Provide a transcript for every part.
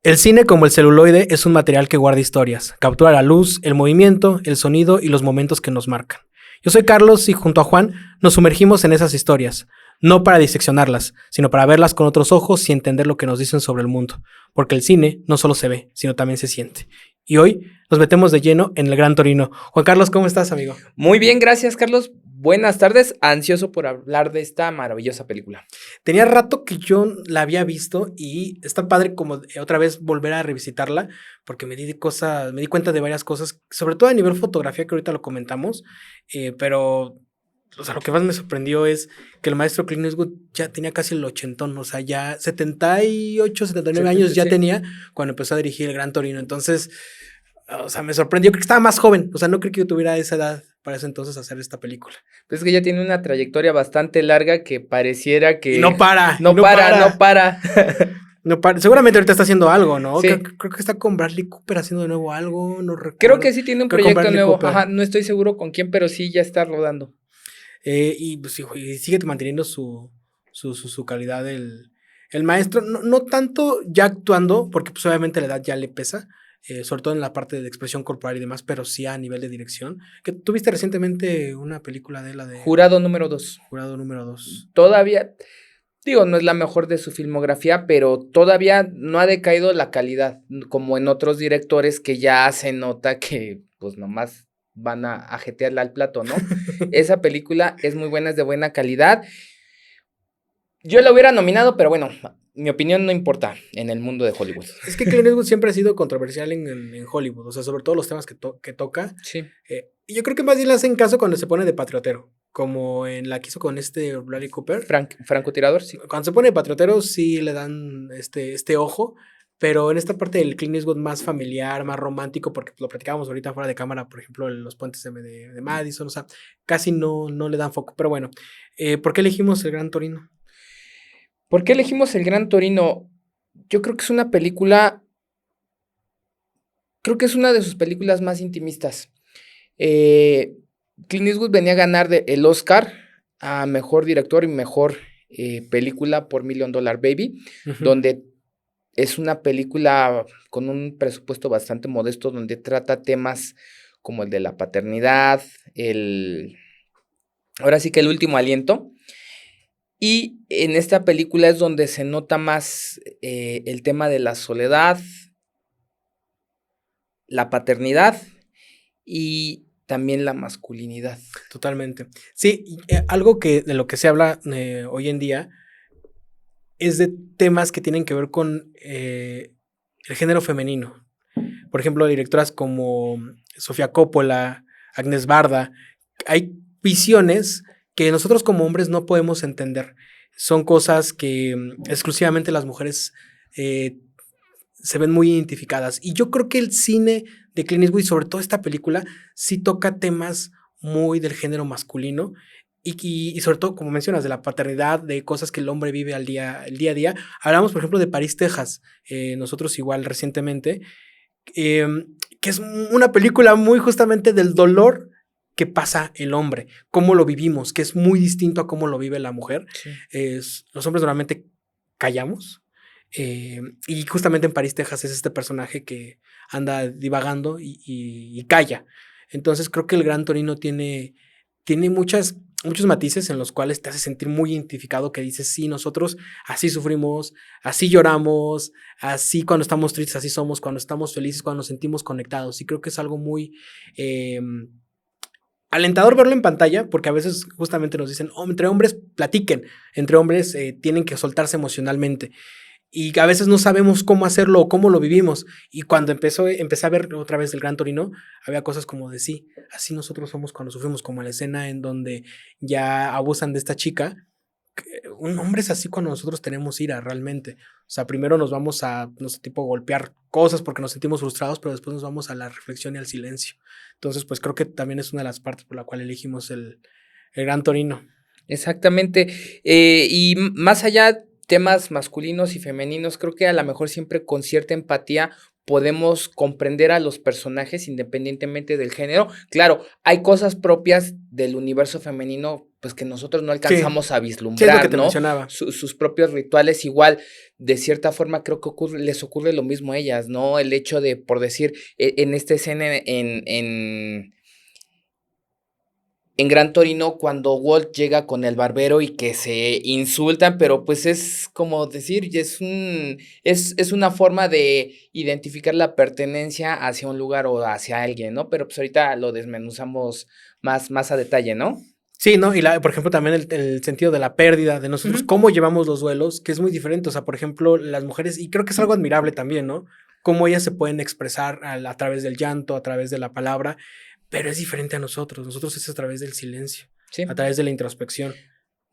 El cine, como el celuloide, es un material que guarda historias, captura la luz, el movimiento, el sonido y los momentos que nos marcan. Yo soy Carlos y junto a Juan nos sumergimos en esas historias, no para diseccionarlas, sino para verlas con otros ojos y entender lo que nos dicen sobre el mundo, porque el cine no solo se ve, sino también se siente. Y hoy nos metemos de lleno en el Gran Torino. Juan Carlos, ¿cómo estás, amigo? Muy bien, gracias, Carlos. Buenas tardes, ansioso por hablar de esta maravillosa película. Tenía rato que yo la había visto y está padre como otra vez volver a revisitarla porque me di cuenta de varias cosas, sobre todo a nivel fotografía que ahorita lo comentamos, pero o sea, lo que más me sorprendió es que el maestro Clint Eastwood ya tenía casi el ochentón, o sea, ya 78, 79 años ya tenía cuando empezó a dirigir el Gran Torino. Entonces, o sea, me sorprendió, creo que estaba más joven, o sea, no creo que yo tuviera esa edad para ese entonces hacer esta película. Pues es que ya tiene una trayectoria bastante larga que pareciera que... Y no para, No para. No, seguramente ahorita está haciendo algo, ¿no? Sí. Creo que está con Bradley Cooper haciendo de nuevo algo, no recuerdo. Creo que sí tiene un proyecto nuevo. Cooper. Ajá, no estoy seguro con quién, pero sí ya está rodando. Y pues y sigue manteniendo su calidad el maestro, no tanto ya actuando, porque pues obviamente la edad ya le pesa, sobre todo en la parte de expresión corporal y demás, pero sí a nivel de dirección. Que tuviste recientemente una película de la de... Jurado número 2. Jurado número 2. Todavía, digo, no es la mejor de su filmografía, pero todavía no ha decaído la calidad, como en otros directores que ya se nota que pues nomás van a jetearla al plato, ¿no? Esa película es muy buena, es de buena calidad. Yo la hubiera nominado, pero bueno, mi opinión no importa en el mundo de Hollywood. Es que Clint Eastwood siempre ha sido controversial en Hollywood, o sea, sobre todo los temas que toca. Sí. Y yo creo que más bien le hacen caso cuando se pone de patriotero, como en la que hizo con Bradley Cooper. Francotirador, sí. Cuando se pone de patriotero sí le dan este ojo, pero en esta parte del Clint Eastwood más familiar, más romántico, porque lo platicábamos ahorita fuera de cámara, por ejemplo, en los puentes de Madison, o sea, casi no le dan foco. Pero bueno, ¿por qué elegimos El Gran Torino? ¿Por qué elegimos El Gran Torino? Yo creo que es una película, creo que es una de sus películas más intimistas. Clint Eastwood venía a ganar el Oscar a Mejor Director y Mejor Película por $1 Million Baby, donde es una película con un presupuesto bastante modesto, donde trata temas como el de la paternidad, ahora sí que el último aliento. Y en esta película es donde se nota más el tema de la soledad, la paternidad y también la masculinidad. Totalmente. Sí, algo de lo que se habla hoy en día es de temas que tienen que ver con el género femenino. Por ejemplo, directoras como Sofía Coppola, Agnes Varda, hay visiones que nosotros como hombres no podemos entender. Son cosas que exclusivamente las mujeres se ven muy identificadas. Y yo creo que el cine de Clint Eastwood, y sobre todo esta película, sí toca temas muy del género masculino. Y sobre todo, como mencionas, de la paternidad, de cosas que el hombre vive el día a día. Hablamos, por ejemplo, de París, Texas. Nosotros igual recientemente. Que es una película muy justamente del dolor que pasa el hombre, cómo lo vivimos, que es muy distinto a cómo lo vive la mujer. Sí. Los hombres normalmente callamos. Y justamente en París, Texas, es este personaje que anda divagando y calla. Entonces creo que el Gran Torino tiene muchos matices en los cuales te hace sentir muy identificado, que dices, sí, nosotros así sufrimos, así lloramos, así cuando estamos tristes, así somos, cuando estamos felices, cuando nos sentimos conectados. Y creo que es algo muy alentador verlo en pantalla, porque a veces justamente nos dicen, entre hombres platiquen, entre hombres tienen que soltarse emocionalmente. Y a veces no sabemos cómo hacerlo o cómo lo vivimos. Y cuando empecé a ver otra vez el Gran Torino, había cosas como de sí, así nosotros somos cuando sufrimos, como la escena en donde ya abusan de esta chica. Un hombre es así cuando nosotros tenemos ira realmente. O sea, primero nos vamos a, no sé, tipo golpear cosas porque nos sentimos frustrados, pero después nos vamos a la reflexión y al silencio. Entonces, pues creo que también es una de las partes por la cual elegimos el Gran Torino. Exactamente. Y más allá temas masculinos y femeninos, creo que a lo mejor siempre con cierta empatía podemos comprender a los personajes independientemente del género. Claro, hay cosas propias del universo femenino, pues que nosotros no Sí, alcanzamos a sí es lo que vislumbrar, te ¿no? mencionaba. Sus propios rituales, igual, de cierta forma, creo que les ocurre lo mismo a ellas, ¿no? El hecho de, por decir, en esta escena en Gran Torino, cuando Walt llega con el barbero y que se insultan, pero pues es como decir, es una forma de identificar la pertenencia hacia un lugar o hacia alguien, ¿no? Pero pues ahorita lo desmenuzamos más a detalle, ¿no? Sí, ¿no? Y por ejemplo, también el sentido de la pérdida, de nosotros, Ujú. cómo llevamos los duelos, que es muy diferente. O sea, por ejemplo, las mujeres, y creo que es algo admirable también, ¿no? Cómo ellas se pueden expresar a través del llanto, a través de la palabra, pero es diferente a nosotros. Nosotros es a través del silencio, a Sí. través de la introspección,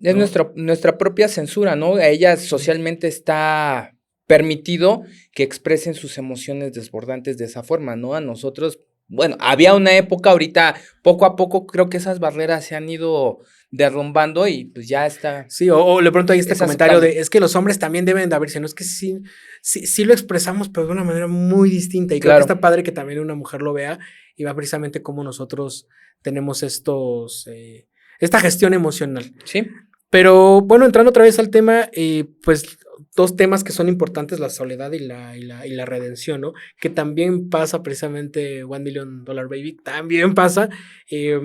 Es ¿no? nuestra propia censura, ¿no? A ellas socialmente está permitido que expresen sus emociones desbordantes de esa forma, ¿no? A nosotros, bueno, había una época, ahorita poco a poco creo que esas barreras se han ido derrumbando y pues ya está, Sí, o de pronto hay este es comentario aceptable. de, es que los hombres también deben de abrirse, no es que sí, sí lo expresamos, pero de una manera muy distinta. Y creo que Claro, está padre que también una mujer lo vea y va precisamente cómo nosotros tenemos esta gestión emocional. sí, Pero bueno, entrando otra vez al tema, pues dos temas que son importantes, la soledad y la redención, ¿no? Que también pasa precisamente One Million Dollar Baby, también pasa. eh,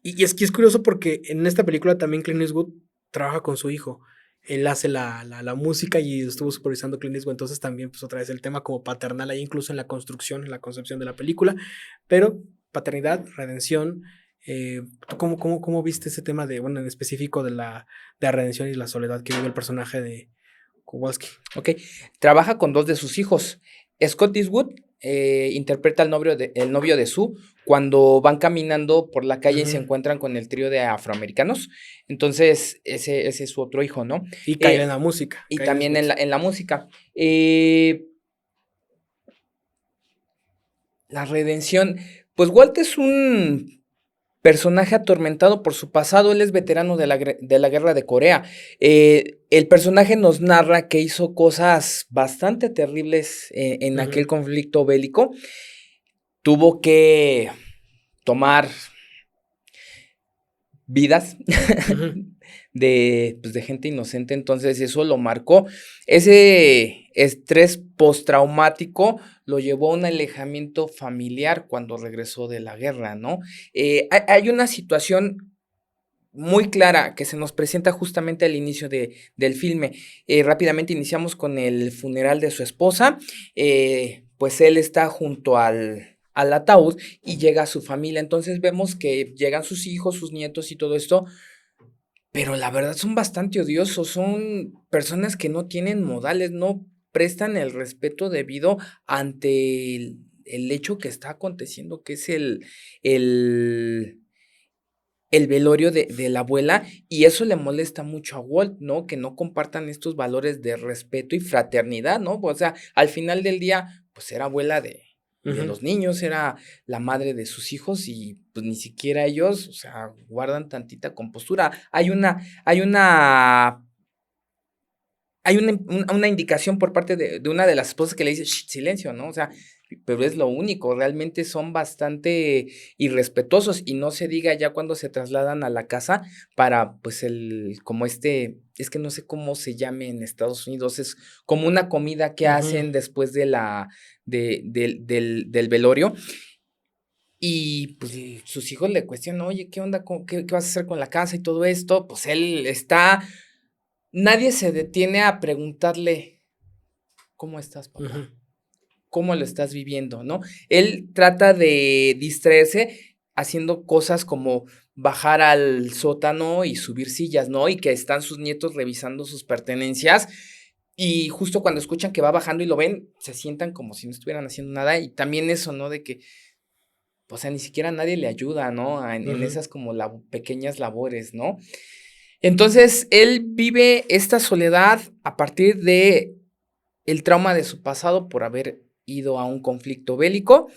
y es que es curioso porque en esta película también Clint Eastwood trabaja con su hijo. Él hace la música y estuvo supervisando Clint Eastwood, entonces también pues otra vez el tema como paternal ahí incluso en la construcción, en la concepción de la película, pero paternidad, redención, ¿tú cómo viste ese tema de, bueno, en específico de la redención y la soledad que vive el personaje de Kowalski? ok. Trabaja con dos de sus hijos. Scott Eastwood interpreta el novio de Sue cuando van caminando por la calle y se Ujú. encuentran con el trío de afroamericanos. Entonces, ese es su otro hijo, ¿no? Y Kyle en Eh, la música, y Kyle también Eastwood. en la música. La redención. Pues Walt es un personaje atormentado por su pasado. Él es veterano de la guerra de Corea. El personaje nos narra que hizo cosas bastante terribles en aquel Ujú, conflicto bélico. Tuvo que tomar vidas ujú. pues, de gente inocente, entonces eso lo marcó. Ese estrés postraumático lo llevó a un alejamiento familiar cuando regresó de la guerra, ¿no? Hay una situación muy clara que se nos presenta justamente al inicio del filme. Rápidamente iniciamos con el funeral de su esposa, pues él está junto al ataúd y llega su familia, entonces vemos que llegan sus hijos, sus nietos y todo esto, pero la verdad son bastante odiosos, son personas que no tienen modales, no prestan el respeto debido ante el hecho que está aconteciendo, que es el, el velorio de la abuela, y eso le molesta mucho a Walt, ¿no? Que no compartan estos valores de respeto y fraternidad, ¿no? O sea, al final del día, pues era abuela de Ujú. los niños, era la madre de sus hijos y pues ni siquiera ellos, o sea, guardan tantita compostura. Hay una indicación por parte de una de las esposas que le dice: "Shh, silencio", ¿no? O sea, pero es lo único, realmente son bastante irrespetuosos y no se diga ya cuando se trasladan a la casa para, pues, como es que no sé cómo se llame en Estados Unidos, es como una comida que Ujú. hacen después del velorio y, pues, sus hijos le cuestionan: "Oye, ¿qué onda? ¿Qué vas a hacer con la casa y todo esto?". Pues, él está nadie se detiene a preguntarle: "¿Cómo estás, Ujú. papá? ¿Cómo lo estás viviendo?", ¿no? Él trata de distraerse haciendo cosas como bajar al sótano y subir sillas, ¿no? Y que están sus nietos revisando sus pertenencias, y justo cuando escuchan que va bajando y lo ven, se sientan como si no estuvieran haciendo nada, y también eso, ¿no? De que, o sea, ni siquiera nadie le ayuda, ¿no? En Ujú. esas como pequeñas labores, ¿no? Entonces, él vive esta soledad a partir de el trauma de su pasado por haber ido a un conflicto bélico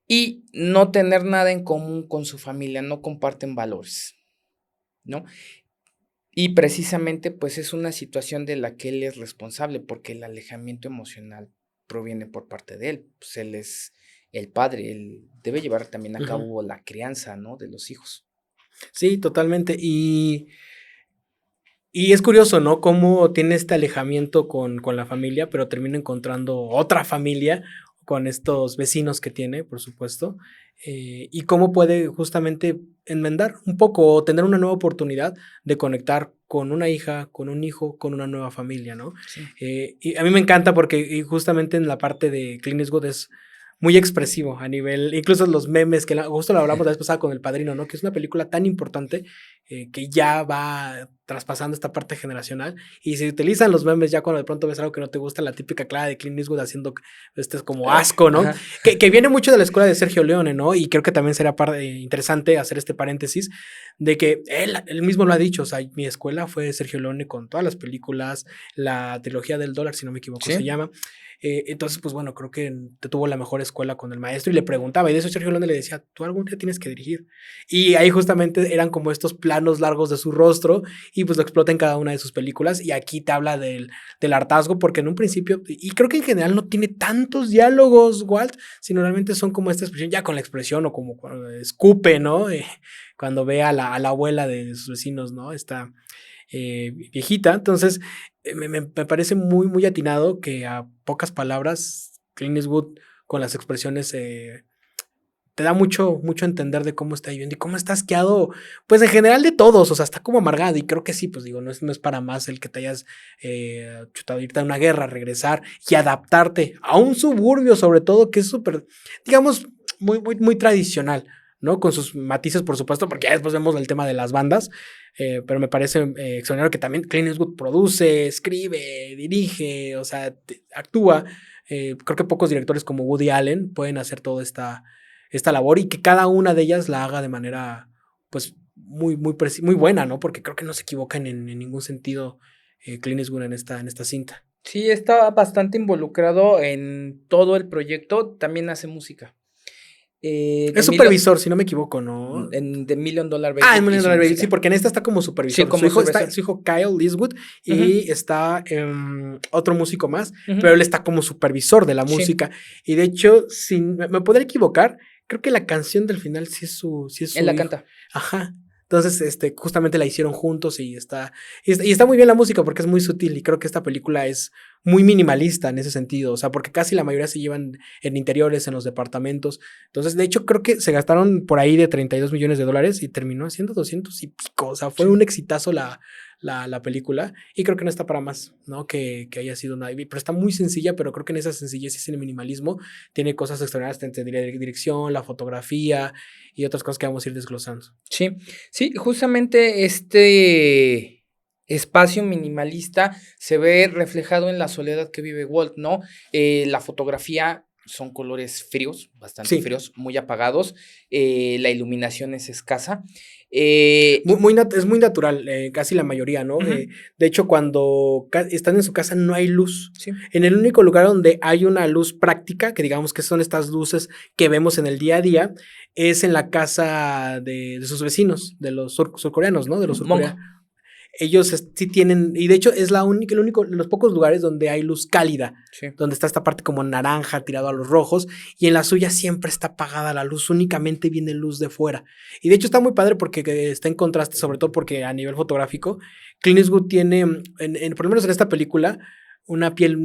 y no tener nada en común con su familia, no comparten valores, ¿no? Y precisamente, pues, es una situación de la que él es responsable, porque el alejamiento emocional, proviene por parte de él, pues él es el padre, él debe llevar también a cabo la crianza, ¿no? De los hijos. Sí, totalmente. Y es curioso, ¿no? Cómo tiene este alejamiento con la familia, pero termina encontrando otra familia con estos vecinos que tiene, por supuesto, y cómo puede justamente enmendar un poco o tener una nueva oportunidad de conectar con una hija, con un hijo, con una nueva familia, ¿no? Sí. Y a mí me encanta porque justamente en la parte de Clint Eastwood es muy expresivo a nivel, incluso los memes, que justo lo hablamos la vez pasada con El Padrino, ¿no? Que es una película tan importante que ya va traspasando esta parte generacional y se utilizan los memes ya cuando de pronto ves algo que no te gusta, la típica clara de Clint Eastwood haciendo como asco, ¿no? Ajá. Que viene mucho de la escuela de Sergio Leone, ¿no? Y creo que también será interesante hacer este paréntesis de que él mismo lo ha dicho, o sea, mi escuela fue Sergio Leone con todas las películas, la trilogía del dólar, si no me equivoco, Sí. se llama. Entonces, pues bueno, creo que te tuvo la mejor escuela con el maestro y le preguntaba, y de eso Sergio Leone le decía, tú algún día tienes que dirigir. Y ahí justamente eran como estos planos largos de su rostro y pues lo explota en cada una de sus películas y aquí te habla del hartazgo porque en un principio, y creo que en general no tiene tantos diálogos, Walt, sino realmente son como esta expresión, ya con la expresión o como cuando escupe, ¿no? Cuando ve a la abuela de sus vecinos, ¿no? Esta viejita. Entonces, me parece muy, muy atinado que a pocas palabras, Clint Eastwood con las expresiones te da mucho, mucho a entender de cómo está viviendo y cómo está asqueado, pues en general de todos, o sea, está como amargado y creo que sí, pues digo, no es para más el que te hayas chutado irte a una guerra, regresar y adaptarte a un suburbio sobre todo que es súper, digamos, muy, muy, muy tradicional, ¿no? Con sus matices, por supuesto, porque ya después vemos el tema de las bandas, pero me parece extraordinario que también Clint Eastwood produce, escribe, dirige, o sea, actúa. Creo que pocos directores como Woody Allen pueden hacer toda esta labor y que cada una de ellas la haga de manera, pues, muy, muy, muy buena, ¿no? Porque creo que no se equivocan en ningún sentido Clint Eastwood en esta cinta. Sí, está bastante involucrado en todo el proyecto, también hace música. Es supervisor, si no me equivoco, ¿no? En The $1 Million En Baby Million hizo Dollar Baby, sí, música. porque en esta está como Sí, supervisor. como supervisor. Su hijo Kyle Eastwood Ujú, y está otro músico más, pero ujú. él está como supervisor de la Sí, música. Y de hecho, sin, me podría equivocar, creo que la canción del final sí es él su la hijo. canta. Ajá. Entonces, justamente la hicieron juntos y está muy bien la música porque es muy sutil y creo que esta película es muy minimalista en ese sentido, o sea, porque casi la mayoría se llevan en interiores, en los departamentos. Entonces, de hecho, creo que se gastaron por ahí de $32 millones y terminó haciendo 200 y pico. O sea, fue Sí. un exitazo la película y creo que no está para más, ¿no? Que haya sido una. Pero está muy sencilla, pero creo que en esa sencillez y ese minimalismo tiene cosas extraordinarias, entre dirección, la fotografía y otras cosas que vamos a ir desglosando. Sí, sí, justamente este espacio minimalista se ve reflejado en la soledad que vive Walt, ¿no? La fotografía son colores fríos, bastante Sí, fríos, muy apagados, la iluminación es escasa. es muy natural, casi la mayoría, ¿no? Ujú, De hecho, cuando están en su casa no hay luz. sí, En el único lugar donde hay una luz práctica, que digamos que son estas luces que vemos en el día a día, es en la casa de sus vecinos, de los surcoreanos, ¿no? De los Monk, surcoreanos. Ellos sí tienen, y de hecho es el único, los pocos lugares donde hay luz cálida, sí. donde está esta parte como naranja tirado a los rojos, y en la suya siempre está apagada la luz, únicamente viene luz de fuera. Y de hecho está muy padre porque está en contraste, sobre todo porque a nivel fotográfico, Clint Eastwood tiene, por lo menos en esta película, una piel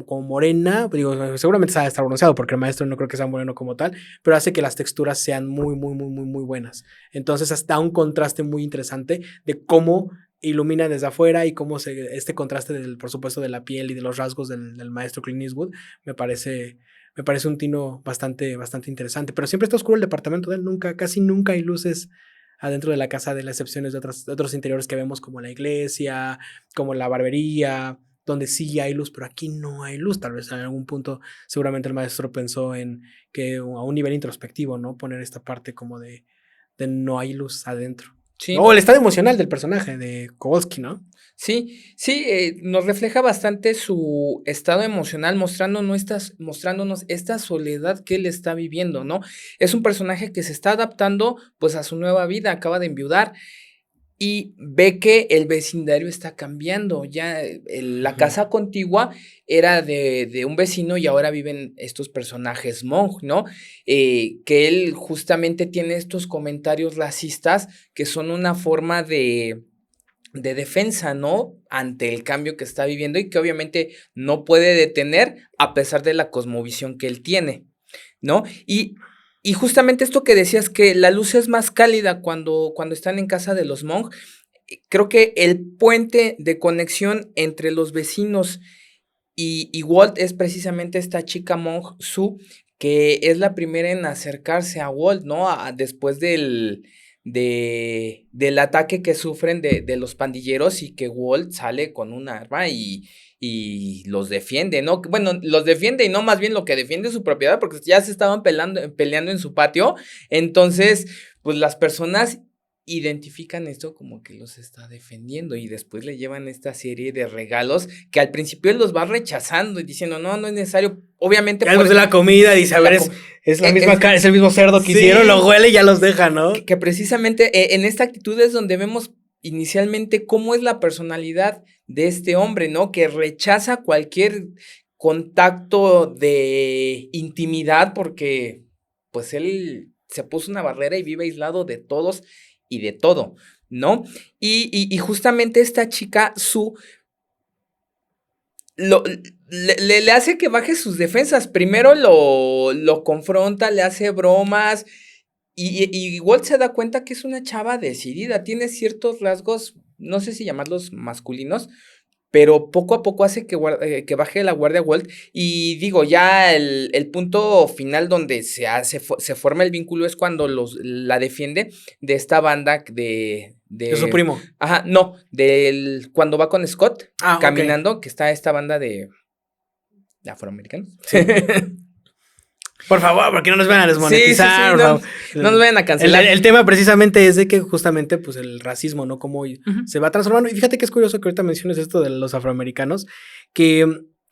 como morena, digo, seguramente sabe estar bronceado porque el maestro no creo que sea moreno como tal, pero hace que las texturas sean muy, muy, muy, muy, muy buenas. Entonces hasta un contraste muy interesante de cómo ilumina desde afuera y cómo este contraste por supuesto de la piel y de los rasgos del maestro Clint Eastwood me parece un tino bastante, bastante interesante, pero siempre está oscuro el departamento de él, casi nunca hay luces adentro de la casa, de las excepciones de otros interiores que vemos como la iglesia, como la barbería, donde sí hay luz, pero aquí no hay luz. Tal vez en algún punto seguramente el maestro pensó en que a un nivel introspectivo, ¿no? Poner esta parte como de no hay luz adentro. Sí, O el estado emocional del personaje de Kowalski, ¿no? sí, sí, nos refleja bastante su estado emocional, mostrándonos esta soledad que él está viviendo, ¿no? Es un personaje que se está adaptando, pues, a su nueva vida, acaba de enviudar. y ve que el vecindario está cambiando. Ya la casa contigua era de un vecino y ahora viven estos personajes Monk, ¿no? Que él justamente tiene estos comentarios racistas que son una forma de defensa, ¿no? Ante el cambio que está viviendo y que obviamente no puede detener a pesar de la cosmovisión que él tiene, ¿no? Y justamente esto que decías, que la luz es más cálida cuando están en casa de los Monk, creo que el puente de conexión entre los vecinos y Walt es precisamente esta chica Monk, Sue, que es la primera en acercarse a Walt, ¿no? Después del ataque que sufren de los pandilleros y que Walt sale con un arma y los defiende, ¿no? Bueno, los defiende y no, más bien lo que defiende es su propiedad porque ya se estaban peleando en su patio. Entonces, pues las personas identifican esto como que los está defendiendo y después le llevan esta serie de regalos que al principio él los va rechazando y diciendo, no, no es necesario, obviamente. Ya después de la comida dice, a ver, es la misma es el mismo cerdo que hicieron, lo huele y ya los deja, ¿no? Que precisamente en esta actitud es donde vemos inicialmente cómo es la personalidad de este hombre, ¿no? Que rechaza cualquier contacto de intimidad porque pues él se puso una barrera y vive aislado de todos y de todo, ¿no? Y justamente esta chica, Sue, le hace que baje sus defensas. Primero lo confronta, le hace bromas y Walt se da cuenta que es una chava decidida, tiene ciertos rasgos, no sé si llamarlos masculinos, pero poco a poco hace que baje la guardia Walt. Y digo, ya el punto final donde se forma el vínculo es cuando la defiende de esta banda de su primo. Ajá, no, cuando va con Scott caminando, okay. Que está esta banda de afroamericanos. Sí. Por favor, porque no nos van a desmonetizar. Sí, no nos vayan a cancelar. El tema precisamente es de que justamente pues el racismo, ¿no? Cómo se va transformando. Y fíjate que es curioso que ahorita menciones esto de los afroamericanos, que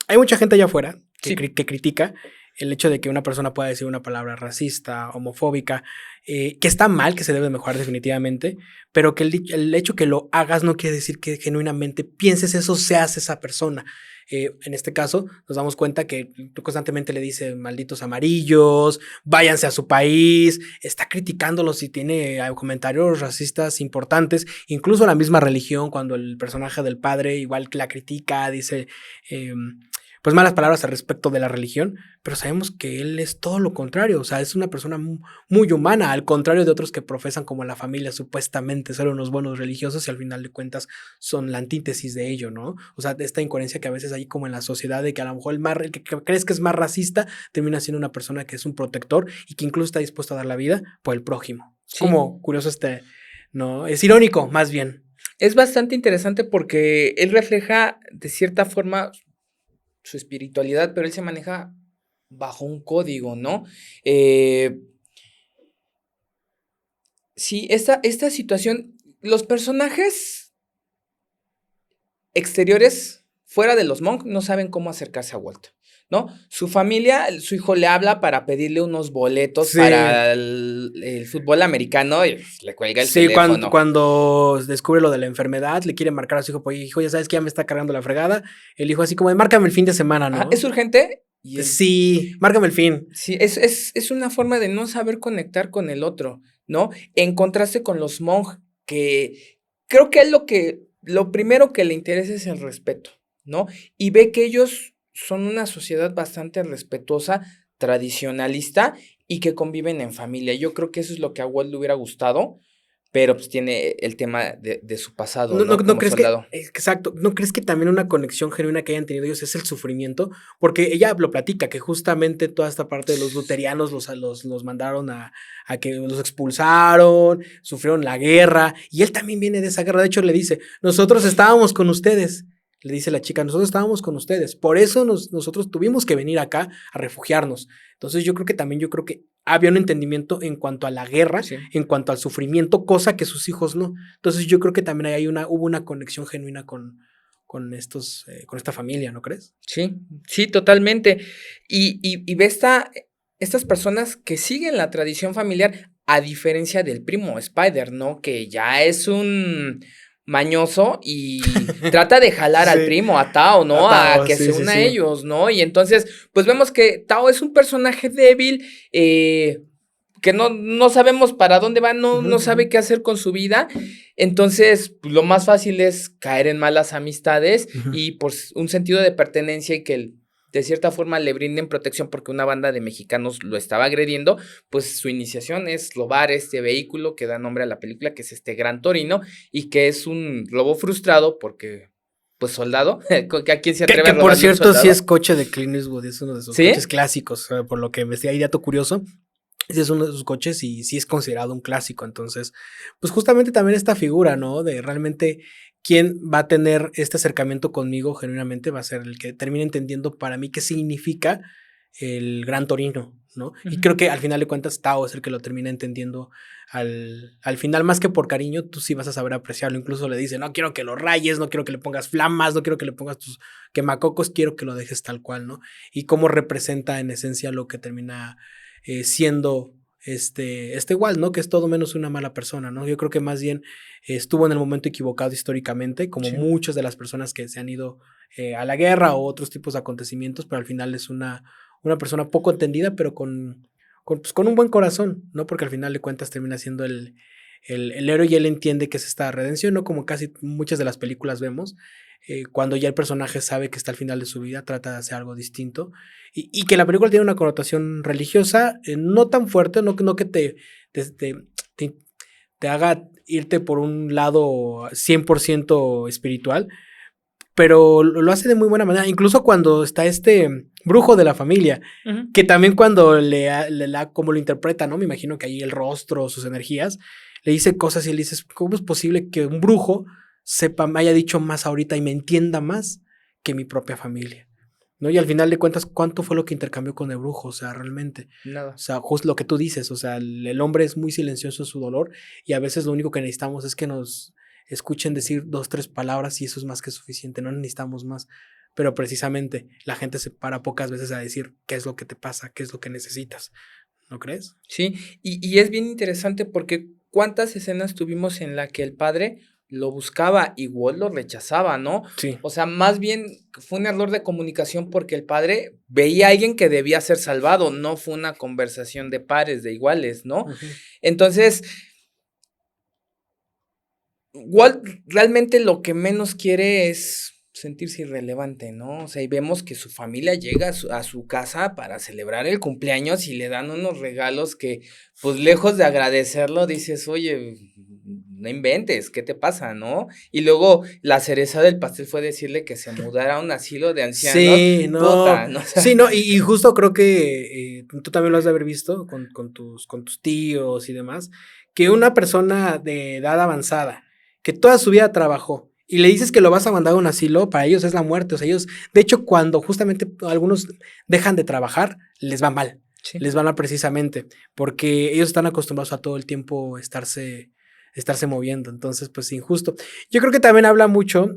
hay mucha gente allá afuera que critica el hecho de que una persona pueda decir una palabra racista, homofóbica, que está mal, que se debe mejorar definitivamente, pero que el hecho que lo hagas no quiere decir que genuinamente pienses eso, seas esa persona. En este caso, nos damos cuenta que constantemente le dice malditos amarillos, váyanse a su país, está criticándolos y tiene comentarios racistas importantes, incluso la misma religión, cuando el personaje del padre igual que la critica, dice pues malas palabras al respecto de la religión, pero sabemos que él es todo lo contrario, o sea, es una persona muy humana, al contrario de otros que profesan como la familia supuestamente ser unos buenos religiosos y al final de cuentas son la antítesis de ello, ¿no? O sea, esta incoherencia que a veces hay como en la sociedad de que a lo mejor el que crees que es más racista termina siendo una persona que es un protector y que incluso está dispuesto a dar la vida por el prójimo. Sí. Como curioso ¿no? Es irónico, más bien. Es bastante interesante porque él refleja de cierta forma su espiritualidad, pero él se maneja bajo un código, ¿no? Sí, esta situación, los personajes exteriores fuera de los Monk no saben cómo acercarse a Walt, ¿no? Su familia, su hijo le habla para pedirle unos boletos para el fútbol americano y le cuelga el teléfono. Cuando descubre lo de la enfermedad, le quiere marcar a su hijo, pues hijo, ya sabes que ya me está cargando la fregada. El hijo así como, márcame el fin de semana, ¿no? ¿Es urgente? Sí, márcame el fin. Sí, es una forma de no saber conectar con el otro, ¿no? En contraste con los Monk, que creo que lo primero que le interesa es el respeto, ¿no? Y ve que ellos son una sociedad bastante respetuosa, tradicionalista y que conviven en familia. Yo creo que eso es lo que a Walt le hubiera gustado, pero pues tiene el tema de su pasado, ¿no? ¿No crees soldado. Exacto, ¿no crees que también una conexión genuina que hayan tenido ellos es el sufrimiento? Porque ella lo platica, que justamente toda esta parte de los luterianos los mandaron a que los expulsaron, sufrieron la guerra, y él también viene de esa guerra. De hecho le dice, nosotros estábamos con ustedes. Le dice la chica, nosotros estábamos con ustedes, por eso nosotros tuvimos que venir acá a refugiarnos. Entonces yo creo que había un entendimiento en cuanto a la guerra, sí, en cuanto al sufrimiento, cosa que sus hijos no. Entonces yo creo que también hubo una conexión genuina con esta familia, ¿no crees? Sí, totalmente. Y ve estas personas que siguen la tradición familiar, A diferencia del primo Spider, ¿no? Que ya es un mañoso y trata de jalar al Sí, primo, a Tao, a ¿no? A Tao, que sí, se sí, una a sí. ellos, ¿no? Y entonces, pues vemos que Tao es un personaje débil, que no sabemos para dónde va, Ujú, no ujú. sabe qué hacer con su vida. Entonces, pues, lo más fácil es caer en malas amistades Ujú. y por un sentido de pertenencia y que de cierta forma le brinden protección porque una banda de mexicanos lo estaba agrediendo, pues su iniciación es robar este vehículo que da nombre a la película, que es este Gran Torino, y que es un lobo frustrado porque, pues soldado, ¿a quién se Que, atreve a que por robarle un cierto, sí es soldado? coche de Clint Eastwood, es uno de sus coches ¿Sí? clásicos, por lo que investigué, hay dato curioso. Ese es uno de sus coches y sí es considerado un clásico. Entonces, pues justamente también esta figura, ¿no? De realmente quién va a tener este acercamiento conmigo genuinamente va a ser el que termine entendiendo para mí qué significa el Gran Torino, ¿no? Y Ujú. creo que al final de cuentas Tao es el que lo termina entendiendo al final, más que por cariño, tú sí vas a saber apreciarlo. Incluso le dice, no quiero que lo rayes, no quiero que le pongas flamas, no quiero que le pongas tus quemacocos, quiero que lo dejes tal cual, ¿no? Y cómo representa en esencia lo que termina siendo este igual, ¿no? Que es todo menos una mala persona, ¿no? Yo creo que más bien estuvo en el momento equivocado históricamente, como Sí. muchas de las personas que se han ido a la guerra o otros tipos de acontecimientos, pero al final es una persona poco entendida, pero pues, con un buen corazón, ¿no? Porque al final de cuentas termina siendo el héroe y él entiende que es esta redención, ¿no? Como casi muchas de las películas vemos, cuando ya el personaje sabe que está al final de su vida, trata de hacer algo distinto y que la película tiene una connotación religiosa, no tan fuerte, no que te, te, te, te haga irte por un lado 100% espiritual, pero lo hace de muy buena manera. Incluso cuando está este brujo de la familia, Ujú. que también cuando como lo interpreta, ¿no? Me imagino que ahí el rostro, sus energías, le dice cosas y él dice, ¿cómo es posible que un brujo me haya dicho más ahorita y me entienda más que mi propia familia? ¿No? Y al final de cuentas, ¿cuánto fue lo que intercambió con el brujo? O sea, realmente. O Nada. sea, justo lo que tú dices, o sea, el hombre es muy silencioso en su dolor y a veces lo único que necesitamos es que nos escuchen decir 2, 3 palabras y eso es más que suficiente, no necesitamos más. Pero precisamente la gente se para pocas veces a decir qué es lo que te pasa, qué es lo que necesitas, ¿no crees? Sí, y es bien interesante porque cuántas escenas tuvimos en la que el padre lo buscaba y Walt lo rechazaba, ¿no? Sí. O sea, más bien fue un error de comunicación porque el padre veía a alguien que debía ser salvado, no fue una conversación de pares, de iguales, ¿no? Ujú. Entonces, Walt realmente lo que menos quiere es sentirse irrelevante, ¿no? O sea, y vemos que su familia llega a su casa para celebrar el cumpleaños y le dan unos regalos que, pues lejos de agradecerlo, dices, oye, no inventes, ¿qué te pasa, no? Y luego la cereza del pastel fue decirle que se mudara a un asilo de ancianos, Sí, no, puta, ¿no? O sí, sea, no, y justo creo que tú también lo has de haber visto con tus tíos y demás, que una persona de edad avanzada, que toda su vida trabajó, y le dices que lo vas a mandar a un asilo, para ellos es la muerte, o sea, ellos, de hecho, cuando justamente algunos dejan de trabajar, les va mal, sí. les va mal precisamente, porque ellos están acostumbrados a todo el tiempo estarse moviendo, entonces, pues injusto. Yo creo que también habla mucho,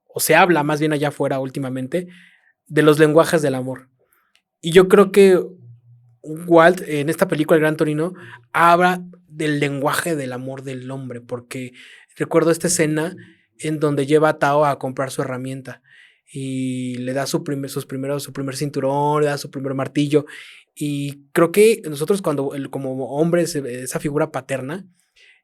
o se habla más bien allá afuera últimamente, de los lenguajes del amor. Y yo creo que Walt, en esta película, El Gran Torino, habla del lenguaje del amor del hombre, porque recuerdo esta escena en donde lleva a Tao a comprar su herramienta y le da su primer cinturón, le da su primer martillo. Y creo que nosotros como hombres, esa figura paterna,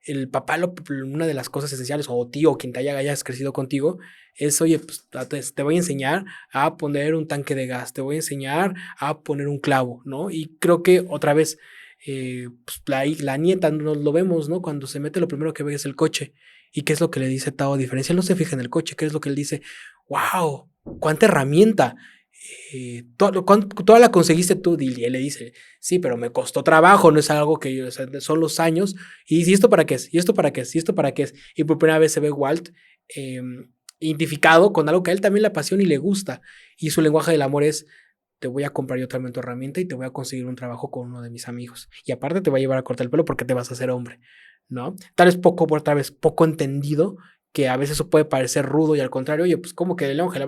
el papá, una de las cosas esenciales, o tío, o quien hayas crecido contigo, es, oye, pues te voy a enseñar a poner un tanque de gas, te voy a enseñar a poner un clavo, ¿no? Y creo que otra vez, pues, la nieta nos lo vemos, ¿no? Cuando se mete, lo primero que ve es el coche. ¿Y qué es lo que le dice Tao? A diferencia, él no se fija en el coche, ¿qué es lo que él dice? ¡Wow! ¡Cuánta herramienta! Toda la conseguiste tú, y él le dice, sí, pero me costó trabajo, no es algo que yo, o sea, son los años. ¿Y esto para qué es? ¿Y esto para qué es? ¿Y esto para qué es? Y por primera vez se ve Walt eh, identificado con algo que a él también le apasiona y le gusta. Y su lenguaje del amor es, te voy a comprar yo también tu herramienta y te voy a conseguir un trabajo con uno de mis amigos. Y aparte te voy a llevar a cortar el pelo porque te vas a hacer hombre, ¿no? Tal vez otra vez, poco entendido, que a veces eso puede parecer rudo y al contrario, oye, pues como que el lenguaje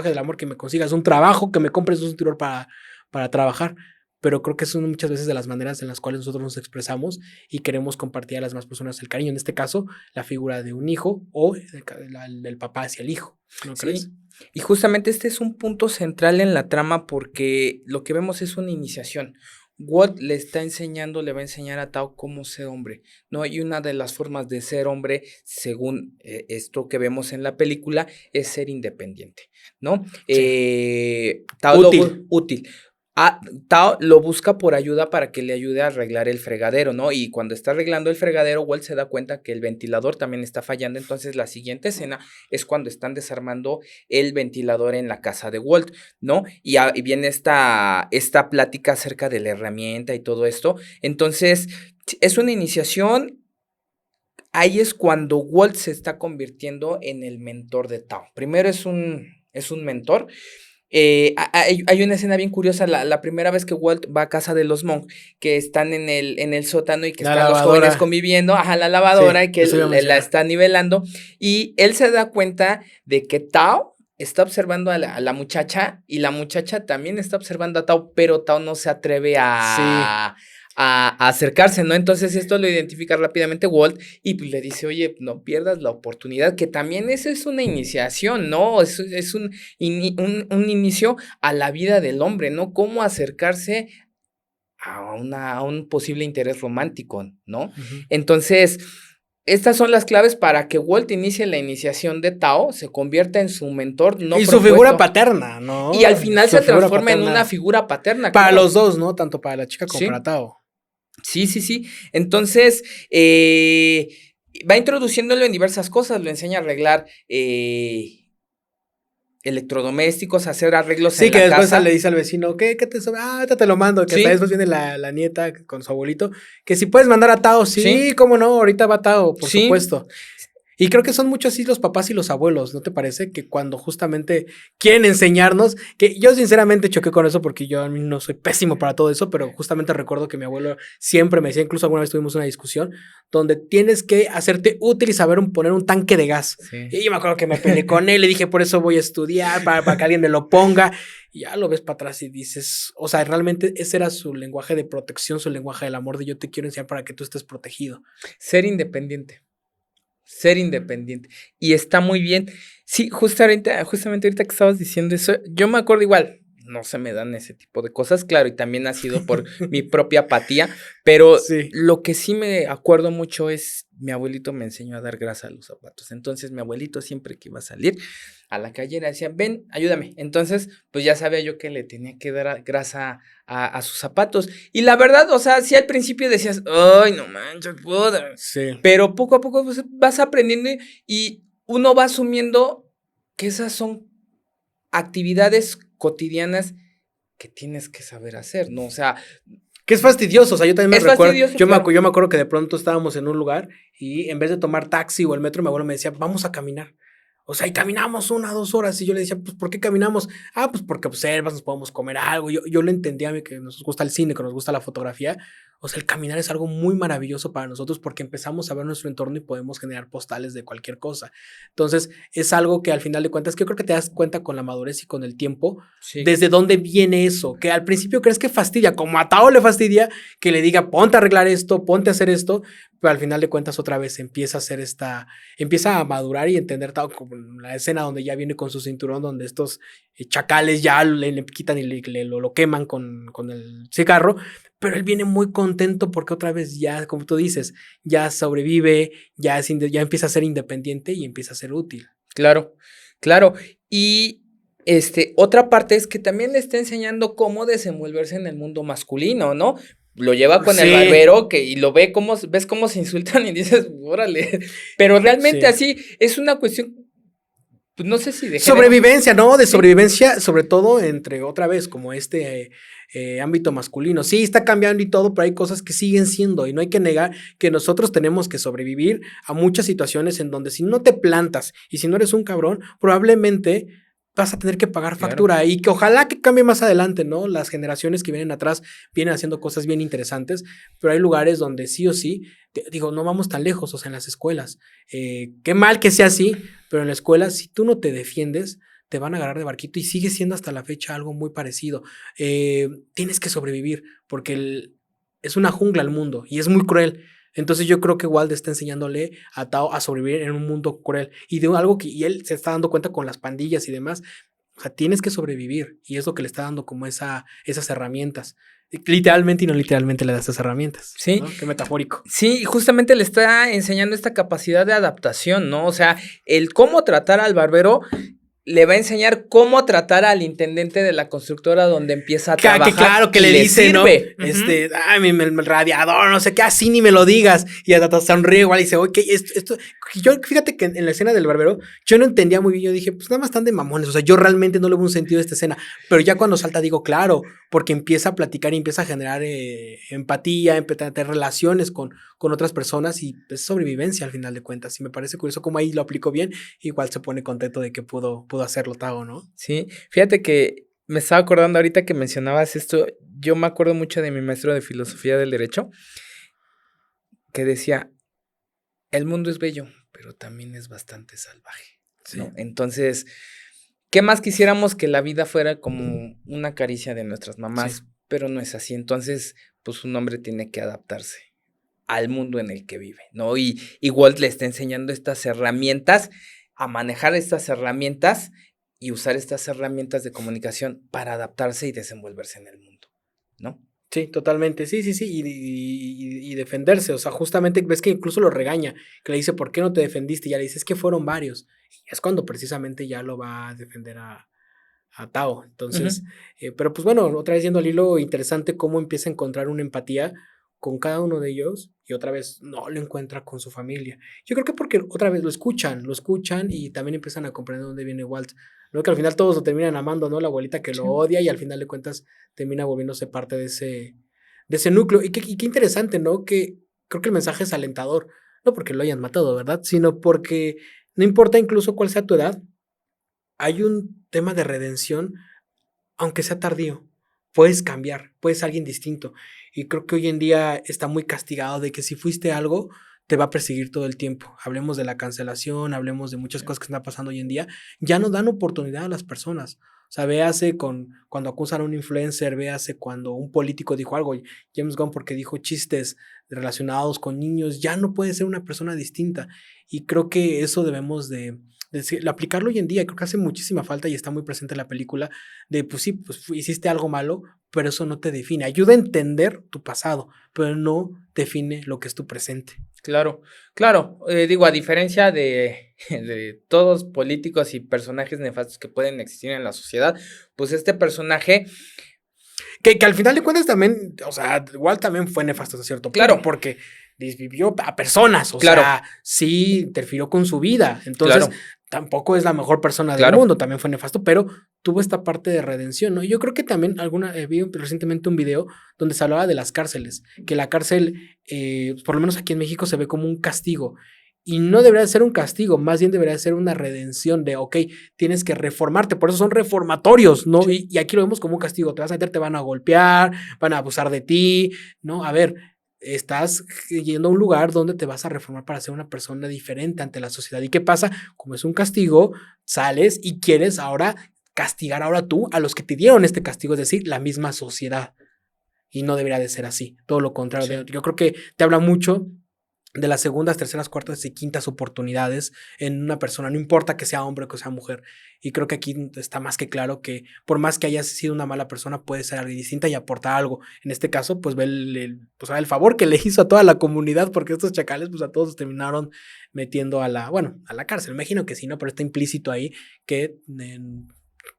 del amor que me consigas un trabajo, que me compres un cinturón para trabajar. pero creo que son muchas veces de las maneras en las cuales nosotros nos expresamos y queremos compartir a las más personas el cariño. En este caso, la figura de un hijo o del papá hacia el hijo, ¿no crees? Sí, y justamente este es un punto central en la trama porque lo que vemos es una iniciación. Walt le está enseñando, le va a enseñar a Tao cómo ser hombre, ¿no? Y una de las formas de ser hombre, según esto que vemos en la película, es ser independiente, ¿no? Tao Útil. útil. Tao lo busca por ayuda para que le ayude a arreglar el fregadero, ¿no? Y cuando está arreglando el fregadero, Walt se da cuenta que el ventilador también está fallando. Entonces, la siguiente escena es cuando están desarmando el ventilador en la casa de Walt, ¿no? Y viene esta plática acerca de la herramienta y todo esto. Entonces, es una iniciación. Ahí es cuando Walt se está convirtiendo en el mentor de Tao. Primero es un mentor. Hay una escena bien curiosa, la primera vez que Walt va a casa de los Monk, que están en el sótano y que La están los lavadora. jóvenes conviviendo, la lavadora, Sí, y que eso iba a él la mencionar. está nivelando, y él se da cuenta de que Tao está observando a la muchacha, y la muchacha también está observando a Tao, pero Tao no se atreve a acercarse, ¿no? Entonces esto lo identifica rápidamente Walt y pues le dice, oye, no pierdas la oportunidad, que también eso es una iniciación, ¿no? Es un inicio a la vida del hombre, ¿no? Cómo acercarse a un posible interés romántico, ¿no? Ujú. Entonces, estas son las claves para que Walt inicie la iniciación de Tao, se convierta en su mentor no Y su propuesto, figura paterna, ¿no? y al final Su se figura transforma en paterna. una figura paterna, Para claro. los dos, ¿no? Tanto para la chica como Sí. para Tao. Sí. Entonces, va introduciéndolo en diversas cosas, lo enseña a arreglar electrodomésticos, a hacer arreglos Sí, en que la después casa. le dice al vecino, ¿qué te sobra? Ahorita te lo mando. Que hasta Sí, después viene la nieta con su abuelito. Que si puedes mandar a Tao, sí, sí, cómo no, ahorita va Tao, por sí. supuesto. Y creo que son muchos así los papás y los abuelos, ¿no te parece? Que cuando justamente quieren enseñarnos, que yo sinceramente choqué con eso porque yo a mí no soy pésimo para todo eso, pero justamente recuerdo que mi abuelo siempre me decía, incluso alguna vez tuvimos una discusión, donde tienes que hacerte útil y saber poner un tanque de gas. Sí. Y yo me acuerdo que me peleé con él, le dije, por eso voy a estudiar, para que alguien me lo ponga. Y ya lo ves para atrás y dices, o sea, realmente ese era su lenguaje de protección, su lenguaje del amor, de yo te quiero enseñar para que tú estés protegido. Ser independiente. Ser independiente. Y está muy bien. Sí, justamente ahorita que estabas diciendo eso, yo me acuerdo igual, no se me dan ese tipo de cosas, claro, y también ha sido por mi propia apatía, pero Sí. lo que sí me acuerdo mucho es, mi abuelito me enseñó a dar grasa a los zapatos. Entonces, mi abuelito siempre que iba a salir a la calle le decía, ven, ayúdame. Entonces, pues ya sabía yo que le tenía que dar grasa a sus zapatos. Y la verdad, o sea, sí al principio decías, ay, no manches, puedo. Sí. Pero poco a poco pues, vas aprendiendo y uno va asumiendo que esas son actividades cotidianas que tienes que saber hacer, ¿no? O sea, que es fastidioso, o sea, yo también me es recuerdo, fastidioso, yo claro. me acuerdo que de pronto estábamos en un lugar y en vez de tomar taxi o el metro, mi abuelo me decía, vamos a caminar. O sea, y caminamos 1 o 2 horas y yo le decía, pues, ¿por qué caminamos? Ah, pues porque observas, nos podemos comer algo. Yo lo entendía a mí que nos gusta el cine, que nos gusta la fotografía. O sea, el caminar es algo muy maravilloso para nosotros porque empezamos a ver nuestro entorno y podemos generar postales de cualquier cosa. Entonces, es algo que al final de cuentas, que yo creo que te das cuenta con la madurez y con el tiempo, Sí. desde dónde viene eso, que al principio crees que fastidia, como a Tao le fastidia, que le diga, ponte a arreglar esto, ponte a hacer esto, pero al final de cuentas otra vez empieza a hacer empieza a madurar y entender Tao, como la escena donde ya viene con su cinturón, donde estos chacales ya le quitan y lo queman con el cigarro, pero él viene muy contento porque otra vez ya, como tú dices, ya sobrevive, ya empieza a ser independiente y empieza a ser útil. Claro. Y otra parte es que también le está enseñando cómo desenvolverse en el mundo masculino, ¿no? Lo lleva con el barbero y lo ves cómo se insultan y dices, órale. Pero realmente así es una cuestión, pues no sé si de sobrevivencia, ¿no? De sobrevivencia, sobre todo entre otra vez, como ámbito masculino. Sí, está cambiando y todo, pero hay cosas que siguen siendo y no hay que negar que nosotros tenemos que sobrevivir a muchas situaciones en donde si no te plantas y si no eres un cabrón, probablemente vas a tener que pagar factura y que ojalá que cambie más adelante, ¿no? Las generaciones que vienen atrás vienen haciendo cosas bien interesantes, pero hay lugares donde sí o sí, digo, no vamos tan lejos, o sea, en las escuelas. Qué mal que sea así, pero en la escuela, si tú no te defiendes, te van a agarrar de barquito y sigue siendo hasta la fecha algo muy parecido. Tienes que sobrevivir porque es una jungla el mundo y es muy cruel. Entonces yo creo que Walt está enseñándole a Tao a sobrevivir en un mundo cruel y de algo y él se está dando cuenta con las pandillas y demás. O sea, tienes que sobrevivir y es lo que le está dando como esas herramientas. Literalmente y no literalmente le da esas herramientas. Sí. ¿No? Qué metafórico. Sí, justamente le está enseñando esta capacidad de adaptación, ¿no? O sea, el cómo tratar al barbero le va a enseñar cómo tratar al intendente de la constructora donde empieza a trabajar. Que claro, que le dice, sirve, ¿no? El radiador, no sé qué, así ni me lo digas. Y hasta sonríe igual y dice, oye, esto. Yo, fíjate que en la escena del barbero, yo no entendía muy bien. Yo dije, pues nada más están de mamones. O sea, yo realmente no le veo un sentido a esta escena. Pero ya cuando salta, digo, claro, porque empieza a platicar y empieza a generar empatía, empieza a tener relaciones con otras personas y es sobrevivencia al final de cuentas. Y me parece curioso cómo ahí lo aplicó bien. Igual se pone contento de que pudo hacerlo Tao, ¿no? Sí, fíjate que me estaba acordando ahorita que mencionabas esto, yo me acuerdo mucho de mi maestro de filosofía del derecho, que decía, el mundo es bello, pero también es bastante salvaje, ¿no? Sí. Entonces, ¿qué más quisiéramos que la vida fuera como una caricia de nuestras mamás? Sí. Pero no es así, entonces, pues un hombre tiene que adaptarse al mundo en el que vive, ¿no? Y Walt le está enseñando estas herramientas, a manejar estas herramientas y usar estas herramientas de comunicación para adaptarse y desenvolverse en el mundo, ¿no? Sí, totalmente, sí, y defenderse, o sea, justamente ves que incluso lo regaña, que le dice, ¿por qué no te defendiste? Y ya le dice, es que fueron varios, y es cuando precisamente ya lo va a defender a Tao, entonces, pero pues bueno, otra vez yendo al hilo, interesante cómo empieza a encontrar una empatía con cada uno de ellos, y otra vez no lo encuentra con su familia, yo creo que porque otra vez lo escuchan, y también empiezan a comprender dónde viene Walt, ¿no? Que al final todos lo terminan amando, ¿no? La abuelita que lo odia y al final de cuentas termina volviéndose parte de ese núcleo. Y qué interesante, ¿no? Que creo que el mensaje es alentador, no porque lo hayan matado, ¿verdad? Sino porque no importa incluso cuál sea tu edad, hay un tema de redención, aunque sea tardío. Puedes cambiar, puedes ser alguien distinto. Y creo que hoy en día está muy castigado de que si fuiste algo, te va a perseguir todo el tiempo. Hablemos de la cancelación, hablemos de muchas cosas que están pasando hoy en día. Ya no dan oportunidad a las personas. O sea, véase cuando acusan a un influencer, véase cuando un político dijo algo, James Gunn porque dijo chistes relacionados con niños, ya no puede ser una persona distinta. Y creo que eso debemos de aplicarlo hoy en día. Creo que hace muchísima falta y está muy presente en la película de, pues sí, pues hiciste algo malo, pero eso no te define. Ayuda a entender tu pasado, pero no define lo que es tu presente. Claro, digo, a diferencia de todos políticos y personajes nefastos que pueden existir en la sociedad, pues este personaje... Que al final de cuentas también, o sea, igual también fue nefasto hasta cierto punto, claro, porque desvivió a personas, o sea, sí interfirió con su vida, entonces tampoco es la mejor persona del mundo, también fue nefasto, pero tuvo esta parte de redención, ¿no? Y yo creo que también vi recientemente un video donde se hablaba de las cárceles, que la cárcel, por lo menos aquí en México, se ve como un castigo. Y no debería ser un castigo, más bien debería ser una redención de, ok, tienes que reformarte, por eso son reformatorios, ¿no? Sí. Y aquí lo vemos como un castigo, te vas a meter, te van a golpear, van a abusar de ti, ¿no? A ver, estás yendo a un lugar donde te vas a reformar para ser una persona diferente ante la sociedad. ¿Y qué pasa? Como es un castigo, sales y quieres ahora castigar ahora tú a los que te dieron este castigo, es decir, la misma sociedad. Y no debería de ser así, todo lo contrario. Sí. Yo creo que te habla mucho de las segundas, terceras, cuartas y quintas oportunidades en una persona, no importa que sea hombre o que sea mujer. Y creo que aquí está más que claro que por más que hayas sido una mala persona, puede ser alguien distinta y aportar algo. En este caso, pues ve el favor que le hizo a toda la comunidad, porque estos chacales, pues a todos terminaron metiendo a la cárcel. Me imagino que sí, ¿no? Pero está implícito ahí que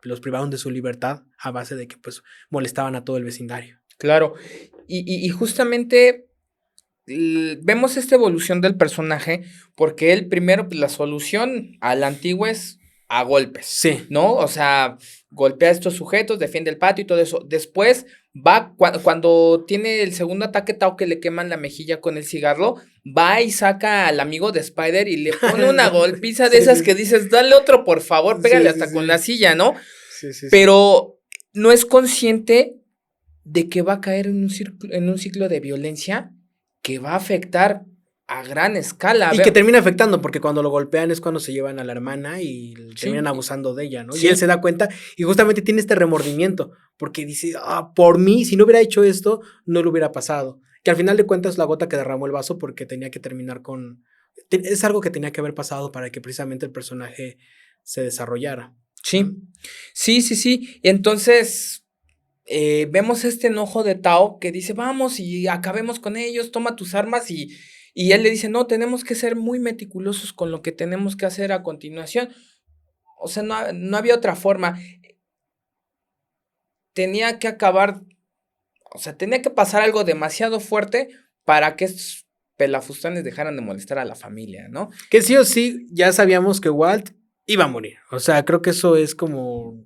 los privaron de su libertad a base de que pues molestaban a todo el vecindario. Claro, y justamente vemos esta evolución del personaje porque él primero, pues, la solución a la antigua es a golpes, sí, ¿no? O sea, golpea a estos sujetos, defiende el patio y todo eso. Después va, cuando tiene el segundo ataque Tao que le queman la mejilla con el cigarro, va y saca al amigo de Spider y le pone una golpiza de esas que dices, dale otro por favor, pégale hasta con la silla, ¿no? Sí. Pero no es consciente de que va a caer en un ciclo de violencia que va a afectar a gran escala. Y que termina afectando, porque cuando lo golpean es cuando se llevan a la hermana y terminan abusando de ella, ¿no? Sí. Y él se da cuenta y justamente tiene este remordimiento, porque dice, por mí, si no hubiera hecho esto, no lo hubiera pasado. Que al final de cuentas la gota que derramó el vaso porque tenía que terminar con... Es algo que tenía que haber pasado para que precisamente el personaje se desarrollara. Sí, sí. Y entonces vemos este enojo de Tao que dice, vamos y acabemos con ellos, toma tus armas y él le dice, no, tenemos que ser muy meticulosos con lo que tenemos que hacer a continuación. O sea, no había otra forma. Tenía que acabar, o sea, tenía que pasar algo demasiado fuerte para que estos pelafustanes dejaran de molestar a la familia, ¿no? Que sí o sí, ya sabíamos que Walt iba a morir. O sea, creo que eso es como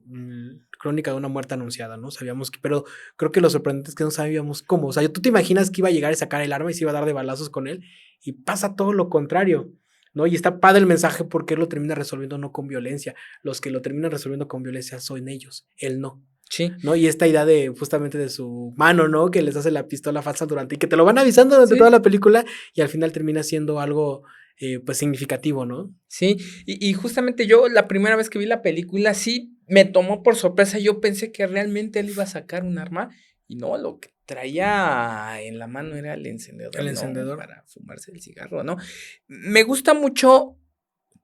crónica de una muerte anunciada, ¿no? Sabíamos que, pero creo que lo sorprendente es que no sabíamos cómo. O sea, tú te imaginas que iba a llegar y sacar el arma y se iba a dar de balazos con él, y pasa todo lo contrario, ¿no? Y está padre el mensaje porque él lo termina resolviendo no con violencia. Los que lo terminan resolviendo con violencia son ellos, él no. Sí. ¿No? Y esta idea de justamente de su mano, ¿no? Que les hace la pistola falsa durante y que te lo van avisando durante toda la película y al final termina siendo algo pues significativo, ¿no? Sí, y justamente yo la primera vez que vi la película sí me tomó por sorpresa. Yo pensé que realmente él iba a sacar un arma y no, lo que traía en la mano era el encendedor. El encendedor. Para fumarse el cigarro, ¿no? Me gusta mucho,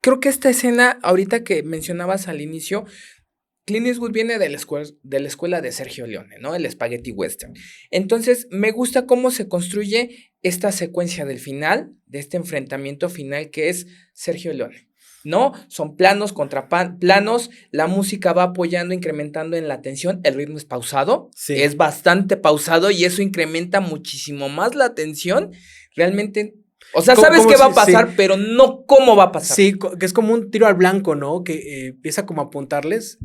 creo que esta escena, ahorita que mencionabas al inicio, Clint Eastwood viene de la escuela de Sergio Leone, ¿no? El Spaghetti Western. Entonces, me gusta cómo se construye esta secuencia del final, de este enfrentamiento final que es Sergio Leone, ¿no? Son planos contra planos, la música va apoyando, incrementando en la tensión, el ritmo es pausado, es bastante pausado y eso incrementa muchísimo más la tensión. Realmente... O sea, sabes qué va a pasar, pero no cómo va a pasar. Sí, que es como un tiro al blanco, ¿no? Que empieza como a apuntarles.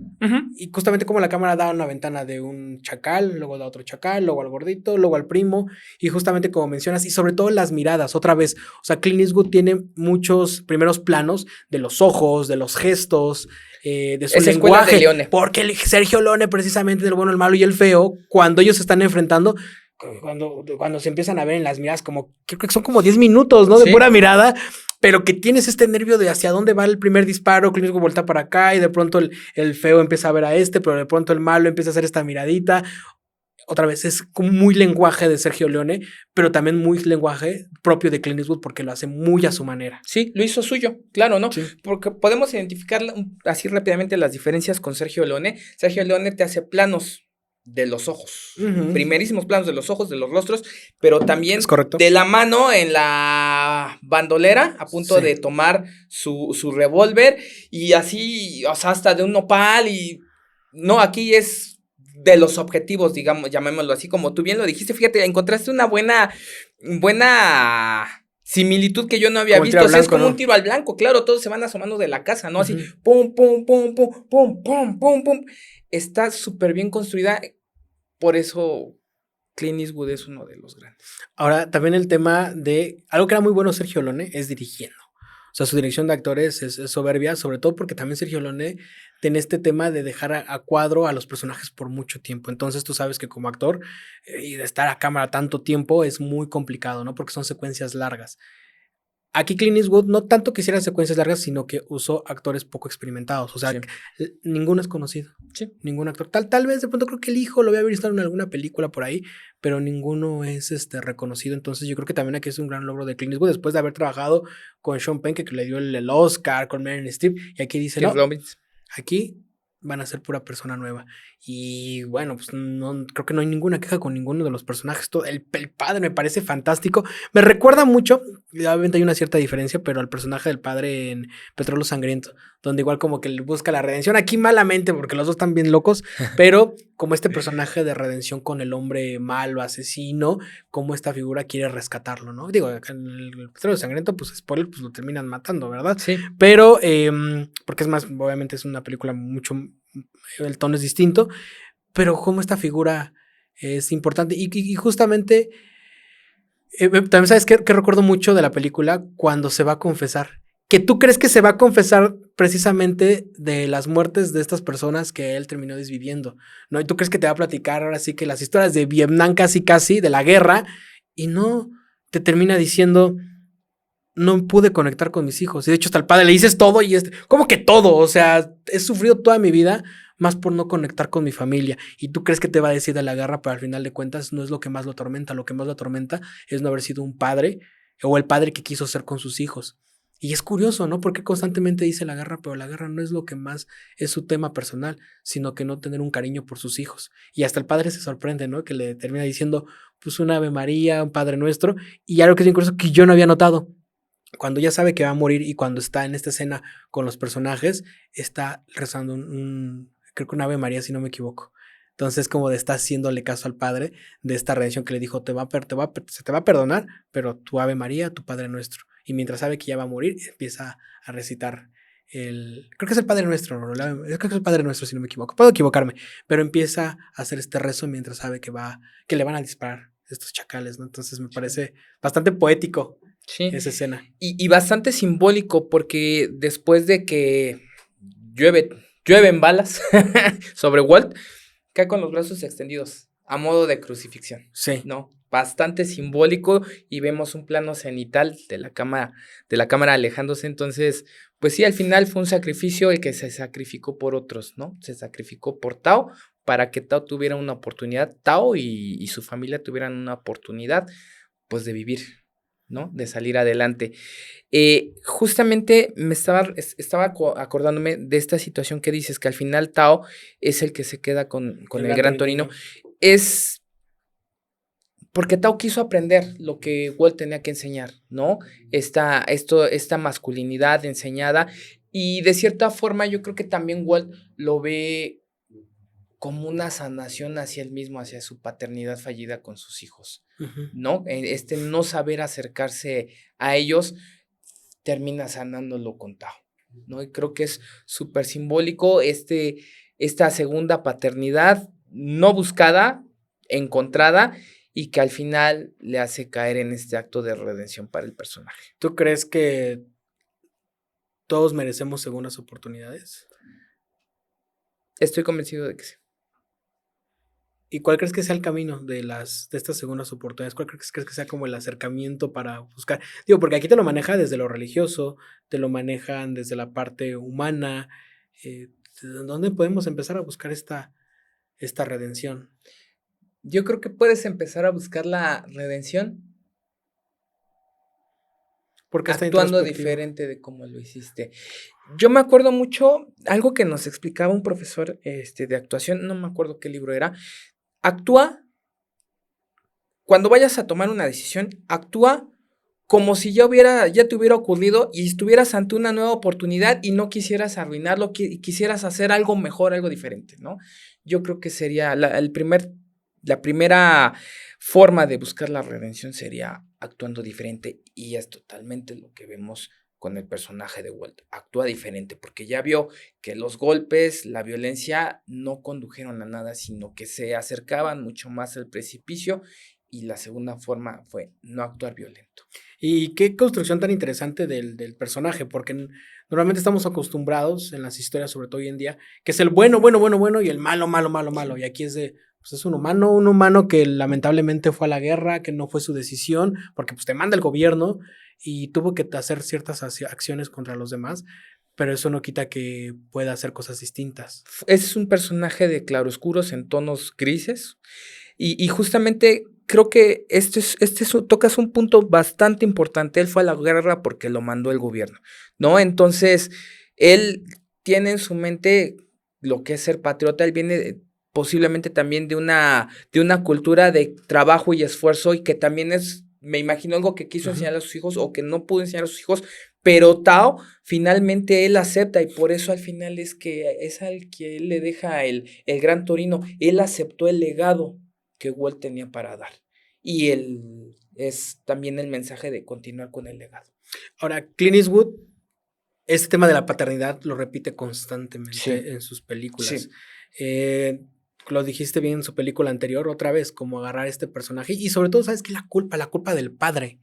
Y justamente como la cámara da una ventana de un chacal, luego da otro chacal, luego al gordito, luego al primo. Y justamente como mencionas, y sobre todo las miradas, otra vez. O sea, Clint Eastwood tiene muchos primeros planos de los ojos, de los gestos, de su lenguaje. De porque Sergio Leone, precisamente del bueno, el malo y el feo, cuando ellos se están enfrentando... Cuando se empiezan a ver en las miradas, como creo que son como 10 minutos, ¿no? De pura mirada, pero que tienes este nervio de hacia dónde va el primer disparo, que luego voltea para acá y de pronto el feo empieza a ver a pero de pronto el malo empieza a hacer esta miradita. Otra vez es como muy lenguaje de Sergio Leone, pero también muy lenguaje propio de Clint Eastwood porque lo hace muy a su manera. Sí, lo hizo suyo, claro, ¿no? Sí. Porque podemos identificar así rápidamente las diferencias con Sergio Leone. Sergio Leone te hace planos de los ojos, primerísimos planos de los ojos, de los rostros, pero también de la mano en la bandolera, a punto de tomar su revólver, y así, o sea, hasta de un nopal, y no, aquí es de los objetivos, digamos, llamémoslo así, como tú bien lo dijiste. Fíjate, encontraste una buena similitud que yo no había visto. O sea, es como un tiro al blanco, claro, todos se van asomando de la casa, ¿no? Así, pum, pum, pum, pum, pum, pum, pum, pum. Está súper bien construida, por eso Clint Eastwood es uno de los grandes. Ahora, también el tema de, algo que era muy bueno Sergio Leone es dirigiendo. O sea, su dirección de actores es soberbia, sobre todo porque también Sergio Leone tiene este tema de dejar a cuadro a los personajes por mucho tiempo. Entonces tú sabes que como actor y de estar a cámara tanto tiempo es muy complicado, ¿no? Porque son secuencias largas. Aquí Clint Eastwood no tanto quisiera secuencias largas, sino que usó actores poco experimentados. O sea, ninguno es conocido. Ningún actor. Tal vez de pronto creo que el hijo lo había visto en alguna película por ahí, pero ninguno es reconocido. Entonces yo creo que también aquí es un gran logro de Clint Eastwood después de haber trabajado con Sean Penn, que le dio el Oscar, con Meryl Streep, y aquí dice, no, aquí van a ser pura persona nueva. Y bueno, pues no, creo que no hay ninguna queja con ninguno de los personajes. Todo, el padre me parece fantástico. Me recuerda mucho, obviamente hay una cierta diferencia, pero al personaje del padre en Petróleo Sangriento, donde igual como que busca la redención, aquí malamente, porque los dos están bien locos, pero como este personaje de redención con el hombre malo, asesino, como esta figura quiere rescatarlo, ¿no? Digo, en el Petróleo Sangriento, pues spoiler, pues lo terminan matando, ¿verdad? Sí. Pero, porque es más, obviamente es una película mucho, el tono es distinto, pero como esta figura es importante y justamente también sabes que recuerdo mucho de la película cuando se va a confesar, que tú crees que se va a confesar precisamente de las muertes de estas personas que él terminó desviviendo, ¿no? Y tú crees que te va a platicar ahora sí que las historias de Vietnam casi de la guerra, y no, te termina diciendo, no pude conectar con mis hijos. Y de hecho, hasta el padre le dices todo y ¿cómo que todo? O sea, he sufrido toda mi vida más por no conectar con mi familia. Y tú crees que te va a decir de la guerra, pero al final de cuentas no es lo que más lo atormenta. Lo que más lo atormenta es no haber sido un padre o el padre que quiso ser con sus hijos. Y es curioso, ¿no? Porque constantemente dice la guerra, pero la guerra no es lo que más es su tema personal, sino que no tener un cariño por sus hijos. Y hasta el padre se sorprende, ¿no? Que le termina diciendo, pues, un Ave María, un Padre Nuestro. Y algo que es bien curioso que yo no había notado. Cuando ya sabe que va a morir y cuando está en esta escena con los personajes, está rezando creo que un Ave María, si no me equivoco. Entonces, como de está haciéndole caso al padre de esta redención que le dijo, se te va a perdonar, pero tu Ave María, tu Padre Nuestro. Y mientras sabe que ya va a morir, empieza a recitar creo que es el Padre Nuestro, ¿no? Creo que es el Padre Nuestro, si no me equivoco. Puedo equivocarme, pero empieza a hacer este rezo mientras sabe que le van a disparar estos chacales, ¿no? Entonces me parece bastante poético Sí. esa escena. Y bastante simbólico porque después de que llueven balas sobre Walt, cae con los brazos extendidos a modo de crucifixión. Sí. ¿No? Bastante simbólico y vemos un plano cenital de la cámara alejándose. Entonces, pues sí, al final fue un sacrificio el que se sacrificó por otros, ¿no? Se sacrificó por Tao para que Tao tuviera una oportunidad, Tao y su familia tuvieran una oportunidad, pues de vivir, ¿no? De salir adelante. Justamente estaba acordándome de esta situación que dices, que al final Tao es el que se queda con el Gran Torino. Es porque Tao quiso aprender lo que Walt tenía que enseñar, ¿no? Esta masculinidad enseñada. Y de cierta forma yo creo que también Walt lo ve como una sanación hacia él mismo, hacia su paternidad fallida con sus hijos, ¿no? No saber acercarse a ellos termina sanándolo con Tao, ¿no? Y creo que es súper simbólico esta segunda paternidad no buscada, encontrada, y que al final le hace caer en este acto de redención para el personaje. ¿Tú crees que todos merecemos segundas oportunidades? Estoy convencido de que sí. ¿Y cuál crees que sea el camino de estas segundas oportunidades? ¿Cuál crees que sea como el acercamiento para buscar? Digo, porque aquí te lo maneja desde lo religioso, te lo manejan desde la parte humana. ¿Dónde podemos empezar a buscar esta redención? Yo creo que puedes empezar a buscar la redención Porque actuando diferente de cómo lo hiciste. Yo me acuerdo mucho algo que nos explicaba un profesor de actuación, no me acuerdo qué libro era. Actúa, cuando vayas a tomar una decisión, actúa como si ya te hubiera ocurrido y estuvieras ante una nueva oportunidad y no quisieras arruinarlo, quisieras hacer algo mejor, algo diferente, ¿no? Yo creo que sería la primera forma de buscar la redención sería actuando diferente, y es totalmente lo que vemos con el personaje de Walt. Actúa diferente porque ya vio que los golpes, la violencia no condujeron a nada, sino que se acercaban mucho más al precipicio, y la segunda forma fue no actuar violento. Y qué construcción tan interesante del personaje, porque normalmente estamos acostumbrados en las historias, sobre todo hoy en día, que es el bueno, bueno, bueno, bueno y el malo, malo, malo, malo. Y aquí pues es un humano que lamentablemente fue a la guerra, que no fue su decisión, porque pues te manda el gobierno y tuvo que hacer ciertas acciones contra los demás, pero eso no quita que pueda hacer cosas distintas. Es un personaje de claroscuros en tonos grises, y justamente creo que tocas un punto bastante importante. Él fue a la guerra porque lo mandó el gobierno, ¿no? Entonces, él tiene en su mente lo que es ser patriota. Él viene posiblemente también de una cultura de trabajo y esfuerzo, y que también me imagino, algo que quiso enseñar a sus hijos o que no pudo enseñar a sus hijos, pero Tao finalmente él acepta, y por eso al final es al que él le deja el Gran Torino. Él aceptó el legado que Walt tenía para dar, y es también el mensaje de continuar con el legado. Ahora, Clint Eastwood, este tema de la paternidad lo repite constantemente en sus películas. Sí. Lo dijiste bien en su película anterior, otra vez, como agarrar este personaje, y sobre todo, ¿sabes qué? La culpa del padre,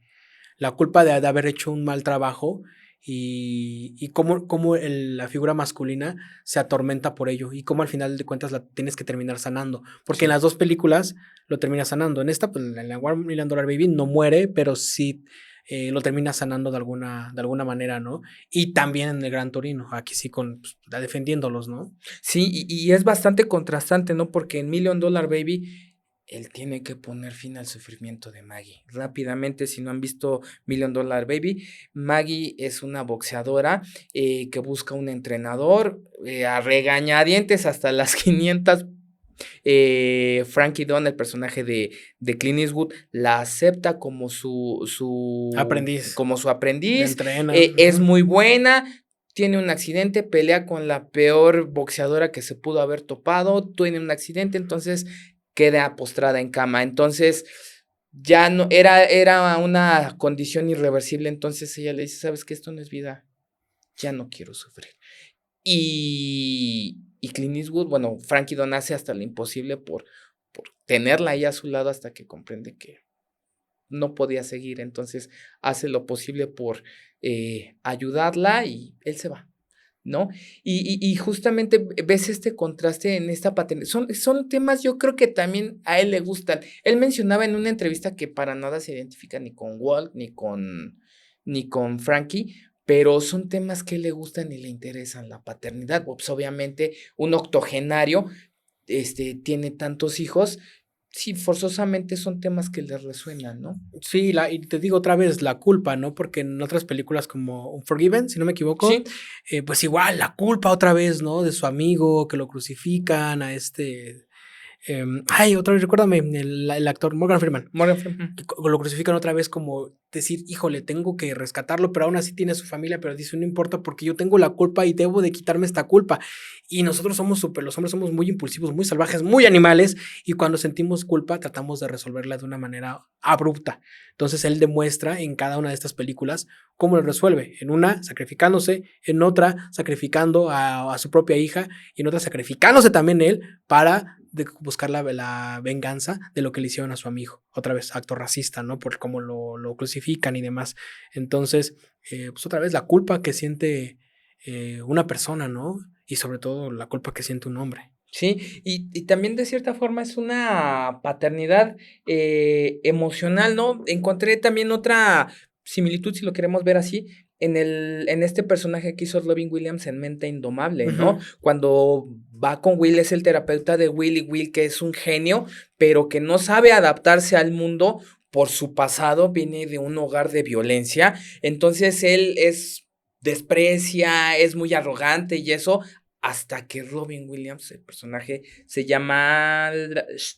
la culpa de haber hecho un mal trabajo, y cómo la figura masculina se atormenta por ello, y cómo al final de cuentas la tienes que terminar sanando, porque en las dos películas lo termina sanando. En esta, pues en la $1 Million Baby no muere, pero sí lo termina sanando de alguna manera, ¿no? Y también en el Gran Torino, aquí sí pues, defendiéndolos, ¿no? Sí, y es bastante contrastante, ¿no? Porque en $1 Million Baby, él tiene que poner fin al sufrimiento de Maggie. Rápidamente, si no han visto $1 Million Baby, Maggie es una boxeadora que busca un entrenador a regañadientes hasta las 500. Frankie Dunn, el personaje de Clint Eastwood, la acepta como Aprendiz. como su La aprendiz. entrena. Es muy buena. Tiene un accidente, pelea con la peor boxeadora que se pudo haber topado. Tiene un accidente, entonces queda postrada en cama. Entonces, ya no era una condición irreversible. Entonces ella le dice: ¿sabes qué? Esto no es vida. Ya no quiero sufrir. Y Clint Eastwood, bueno, Frankie Dunn hace hasta lo imposible por tenerla ahí a su lado hasta que comprende que no podía seguir. Entonces hace lo posible por ayudarla y él se va, ¿no? Y justamente ves este contraste en esta paternidad. Son temas, yo creo que también a él le gustan. Él mencionaba en una entrevista que para nada se identifica ni con Walt ni con Frankie, pero son temas que le gustan y le interesan. La paternidad, pues obviamente un octogenario tiene tantos hijos. Sí, forzosamente son temas que le resuenan, ¿no? Sí, y te digo otra vez, la culpa, ¿no? Porque en otras películas como Unforgiven, si no me equivoco, Sí. pues igual la culpa otra vez, ¿no? De su amigo, que lo crucifican a otra vez, recuérdame, el actor Morgan Freeman. Morgan Freeman. Lo crucifican otra vez como decir, híjole, tengo que rescatarlo, pero aún así tiene a su familia, pero dice, no importa porque yo tengo la culpa y debo de quitarme esta culpa. Y nosotros los hombres somos muy impulsivos, muy salvajes, muy animales, y cuando sentimos culpa tratamos de resolverla de una manera abrupta. Entonces él demuestra en cada una de estas películas cómo lo resuelve. En una, sacrificándose, en otra, sacrificando a su propia hija, y en otra, sacrificándose también él para buscar la venganza de lo que le hicieron a su amigo. Otra vez, acto racista, ¿no? Por cómo lo crucifican y demás. Entonces, pues otra vez la culpa que siente una persona, ¿no? Y sobre todo la culpa que siente un hombre. Sí, y también de cierta forma es una paternidad emocional, ¿no? Encontré también otra similitud, si lo queremos ver así, en este personaje que hizo Robin Williams en Mente Indomable, ¿no? Cuando va con Will, es el terapeuta de Will, y Will, que es un genio, pero que no sabe adaptarse al mundo por su pasado, viene de un hogar de violencia, entonces él desprecia, es muy arrogante y eso, hasta que Robin Williams, el personaje, se llama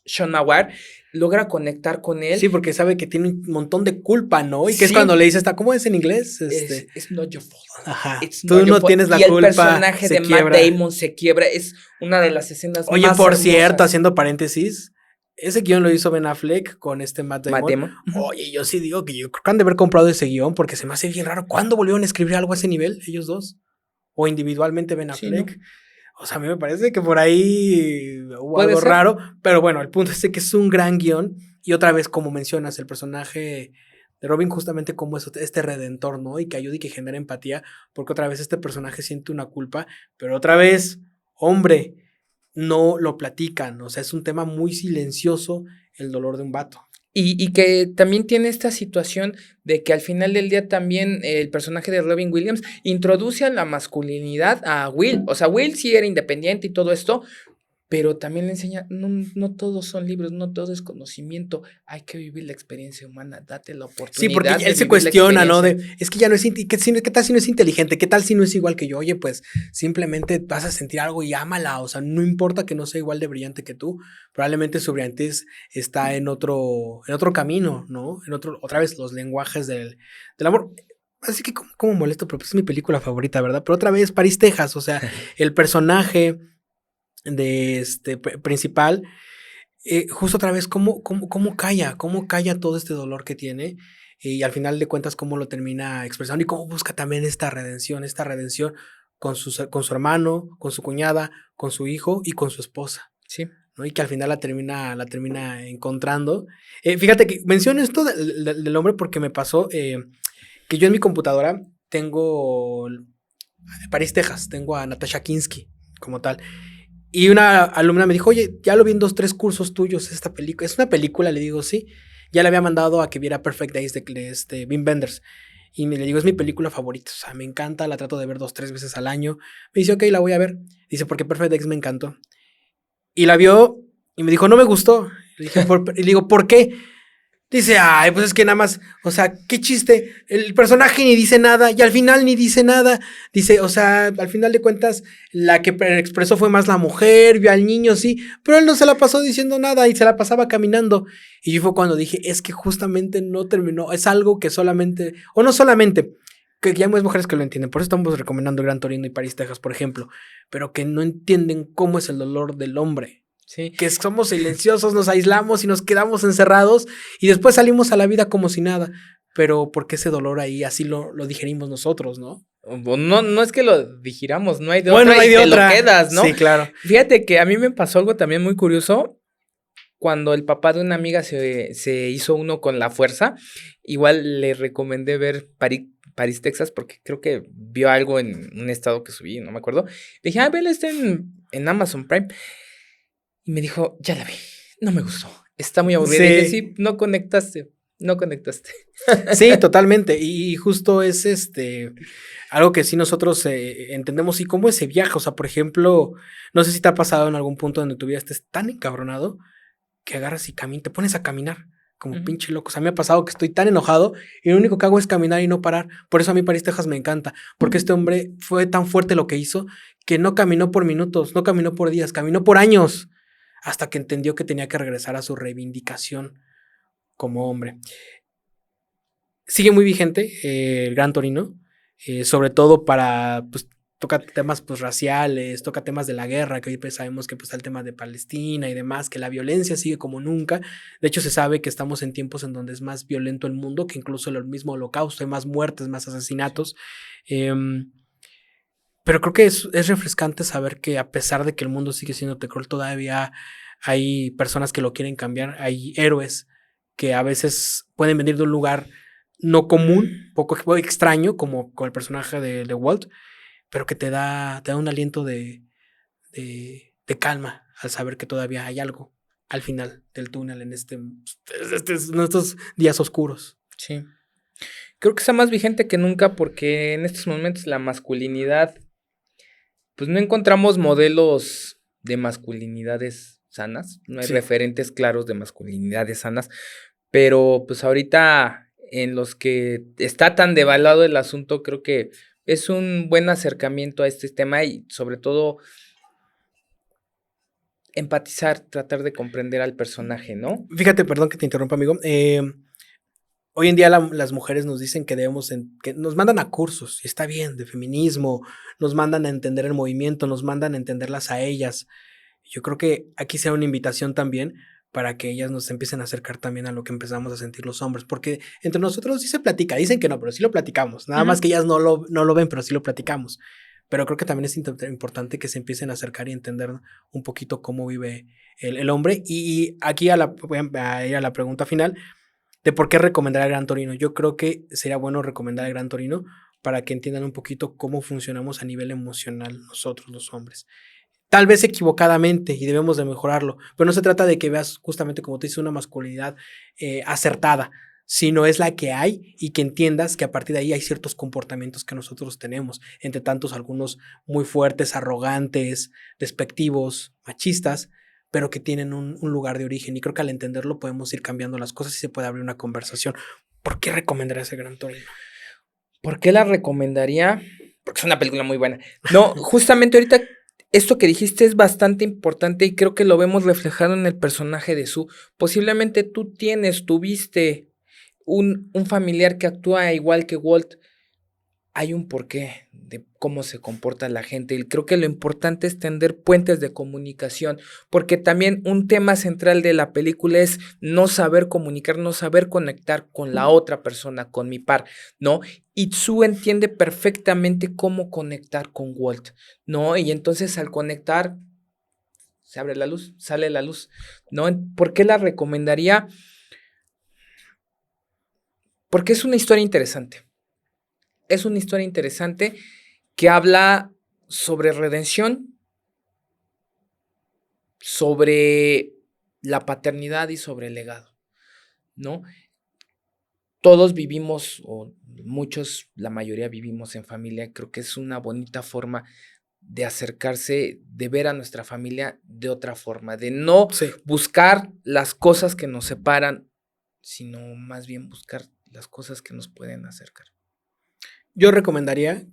Sean Maguire, logra conectar con él. Sí, porque sabe que tiene un montón de culpa, ¿no? Y que Sí. es cuando le dice ¿cómo es en inglés? It's not your fault. Ajá. Tú no tienes la culpa. Y culpa. El personaje de Matt Damon se quiebra. Es una de las escenas Oye, más por hermosas. cierto, haciendo paréntesis, ese guión lo hizo Ben Affleck con Matt Damon. Matt Damon. Oye, yo sí digo que yo creo que han de haber comprado ese guión porque se me hace bien raro. ¿Cuándo volvieron a escribir algo a ese nivel, ellos dos? O individualmente Ben Affleck. Sí, ¿no? O sea, a mí me parece que por ahí hubo algo raro. Pero bueno, el punto es que es un gran guión. Y otra vez, como mencionas, el personaje de Robin justamente como es este redentor, ¿no? Y que ayuda y que genera empatía. Porque otra vez este personaje siente una culpa. Pero otra vez, hombre, no lo platican. O sea, es un tema muy silencioso el dolor de un vato. Y que también tiene esta situación de que al final del día también el personaje de Robin Williams introduce a la masculinidad a Will. O sea, Will sí era independiente y todo esto, pero también le enseña, no todos son libros, no todo es conocimiento, hay que vivir la experiencia humana, date la oportunidad. Sí, porque él se cuestiona, ¿no? Es que ya no es, ¿qué tal si no es inteligente? ¿Qué tal si no es igual que yo? Oye, pues simplemente vas a sentir algo y ámala, o sea, no importa que no sea igual de brillante que tú, probablemente su brillantez está en otro camino, ¿no? Otra vez, los lenguajes del amor. Así que como molesto, pero pues es mi película favorita, ¿verdad? Pero otra vez, París, Texas, o sea, el personaje de principal, justo otra vez, cómo calla todo este dolor que tiene, y al final de cuentas cómo lo termina expresando y cómo busca también esta redención con su hermano, con su cuñada, con su hijo y con su esposa. Sí. ¿No? Y que al final la termina encontrando. Fíjate que menciono esto del hombre porque me pasó que yo en mi computadora tengo París, Texas, tengo a Natasha Kinski como tal. Y una alumna me dijo, oye, ya lo vi en 2, 3 cursos tuyos esta película. ¿Es una película? Le digo, sí. Ya le había mandado a que viera Perfect Days de Wim Wenders. Y le digo, es mi película favorita, o sea, me encanta, la trato de ver 2, 3 veces al año. Me dice, ok, la voy a ver. Dice, porque Perfect Days me encantó. Y la vio y me dijo, no me gustó. Y le digo, ¿por qué? Dice, ay, pues es que nada más, o sea, qué chiste, el personaje ni dice nada y al final ni dice nada. Dice, o sea, al final de cuentas, la que expresó fue más la mujer, vio al niño, sí, pero él no se la pasó diciendo nada y se la pasaba caminando. Y yo fue cuando dije, es que justamente no terminó, es algo que solamente, o no solamente, que ya hay mujeres que lo entienden, por eso estamos recomendando Gran Torino y París, Texas, por ejemplo, pero que no entienden cómo es el dolor del hombre. Sí. Que somos silenciosos, nos aislamos y nos quedamos encerrados y después salimos a la vida como si nada. Pero porque ese dolor ahí así lo digerimos nosotros, ¿no? No es que lo digiramos, no hay de Bueno, otra no hay y de te otra. lo quedas, ¿no? Sí, claro. Fíjate que a mí me pasó algo también muy curioso cuando el papá de una amiga se hizo uno con La Fuerza. Igual le recomendé ver París, Texas, porque creo que vio algo en un estado que subí, no me acuerdo. Le dije, vela, está en Amazon Prime. Y me dijo, ya la vi, no me gustó, está muy aburrida. Y dije, Sí. sí, no conectaste. Sí, totalmente. Y justo es algo que sí nosotros entendemos y cómo ese viaje. O sea, por ejemplo, no sé si te ha pasado en algún punto donde tu vida estés tan encabronado que agarras y te pones a caminar como pinche loco. O sea, me ha pasado que estoy tan enojado y lo único que hago es caminar y no parar. Por eso a mí París, Texas me encanta, porque este hombre fue tan fuerte lo que hizo que no caminó por minutos, no caminó por días, caminó por años, hasta que entendió que tenía que regresar a su reivindicación como hombre. Sigue muy vigente el Gran Torino, sobre todo para, pues, toca temas pues raciales, toca temas de la guerra, que hoy pues sabemos que pues está el tema de Palestina y demás, que la violencia sigue como nunca. De hecho se sabe que estamos en tiempos en donde es más violento el mundo, que incluso el mismo holocausto, hay más muertes, más asesinatos. Pero creo que es refrescante saber que a pesar de que el mundo sigue siendo cruel, todavía hay personas que lo quieren cambiar, hay héroes que a veces pueden venir de un lugar no común, poco extraño, como con el personaje de Walt, pero que te da un aliento de calma al saber que todavía hay algo al final del túnel en en estos días oscuros. Sí. Creo que está más vigente que nunca porque en estos momentos la masculinidad, pues no encontramos modelos de masculinidades sanas, no hay Sí. referentes claros de masculinidades sanas, pero pues ahorita en los que está tan devaluado el asunto, creo que es un buen acercamiento a este tema y sobre todo empatizar, tratar de comprender al personaje, ¿no? Fíjate, perdón que te interrumpa, amigo. Hoy en día las mujeres nos dicen que que nos mandan a cursos, y está bien, de feminismo, nos mandan a entender el movimiento, nos mandan a entenderlas a ellas. Yo creo que aquí sea una invitación también para que ellas nos empiecen a acercar también a lo que empezamos a sentir los hombres, porque entre nosotros sí se platica, dicen que no, pero sí lo platicamos, nada más que ellas no lo ven, pero sí lo platicamos. Pero creo que también es importante que se empiecen a acercar y entender un poquito cómo vive el hombre. Y aquí voy a ir a la pregunta final de por qué recomendar el Gran Torino. Yo creo que sería bueno recomendar el Gran Torino para que entiendan un poquito cómo funcionamos a nivel emocional nosotros los hombres. Tal vez equivocadamente y debemos de mejorarlo, pero no se trata de que veas justamente como te dice una masculinidad acertada, sino es la que hay y que entiendas que a partir de ahí hay ciertos comportamientos que nosotros tenemos, entre tantos algunos muy fuertes, arrogantes, despectivos, machistas, pero que tienen un lugar de origen y creo que al entenderlo podemos ir cambiando las cosas y se puede abrir una conversación. ¿Por qué recomendar ese Gran Torino? ¿Por qué la recomendaría? Porque es una película muy buena. No, justamente ahorita esto que dijiste es bastante importante y creo que lo vemos reflejado en el personaje de Sue. Posiblemente tuviste un familiar que actúa igual que Walt. Hay un porqué de cómo se comporta la gente y creo que lo importante es tender puentes de comunicación, porque también un tema central de la película es no saber comunicar, no saber conectar con la otra persona, con mi par, ¿no? Y Sue entiende perfectamente cómo conectar con Walt, ¿no? Y entonces al conectar se abre la luz, sale la luz, ¿no? ¿Por qué la recomendaría? Porque es una historia interesante. Es una historia interesante que habla sobre redención, sobre la paternidad y sobre el legado, ¿no? Todos vivimos, o muchos, la mayoría vivimos en familia. Creo que es una bonita forma de acercarse, de ver a nuestra familia de otra forma, de no Sí. buscar las cosas que nos separan, sino más bien buscar las cosas que nos pueden acercar. Yo recomendaría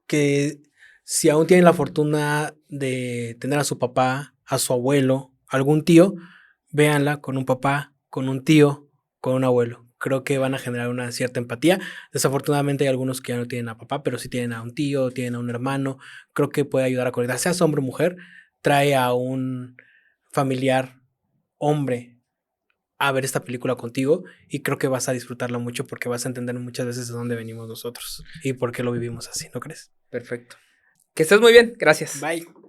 que si aún tienen la fortuna de tener a su papá, a su abuelo, algún tío, véanla con un papá, con un tío, con un abuelo. Creo que van a generar una cierta empatía. Desafortunadamente hay algunos que ya no tienen a papá, pero sí tienen a un tío, tienen a un hermano. Creo que puede ayudar a conectar, seas hombre o mujer, trae a un familiar hombre a ver esta película contigo y creo que vas a disfrutarla mucho porque vas a entender muchas veces de dónde venimos nosotros y por qué lo vivimos así, ¿no crees? Perfecto. Que estés muy bien. Gracias. Bye.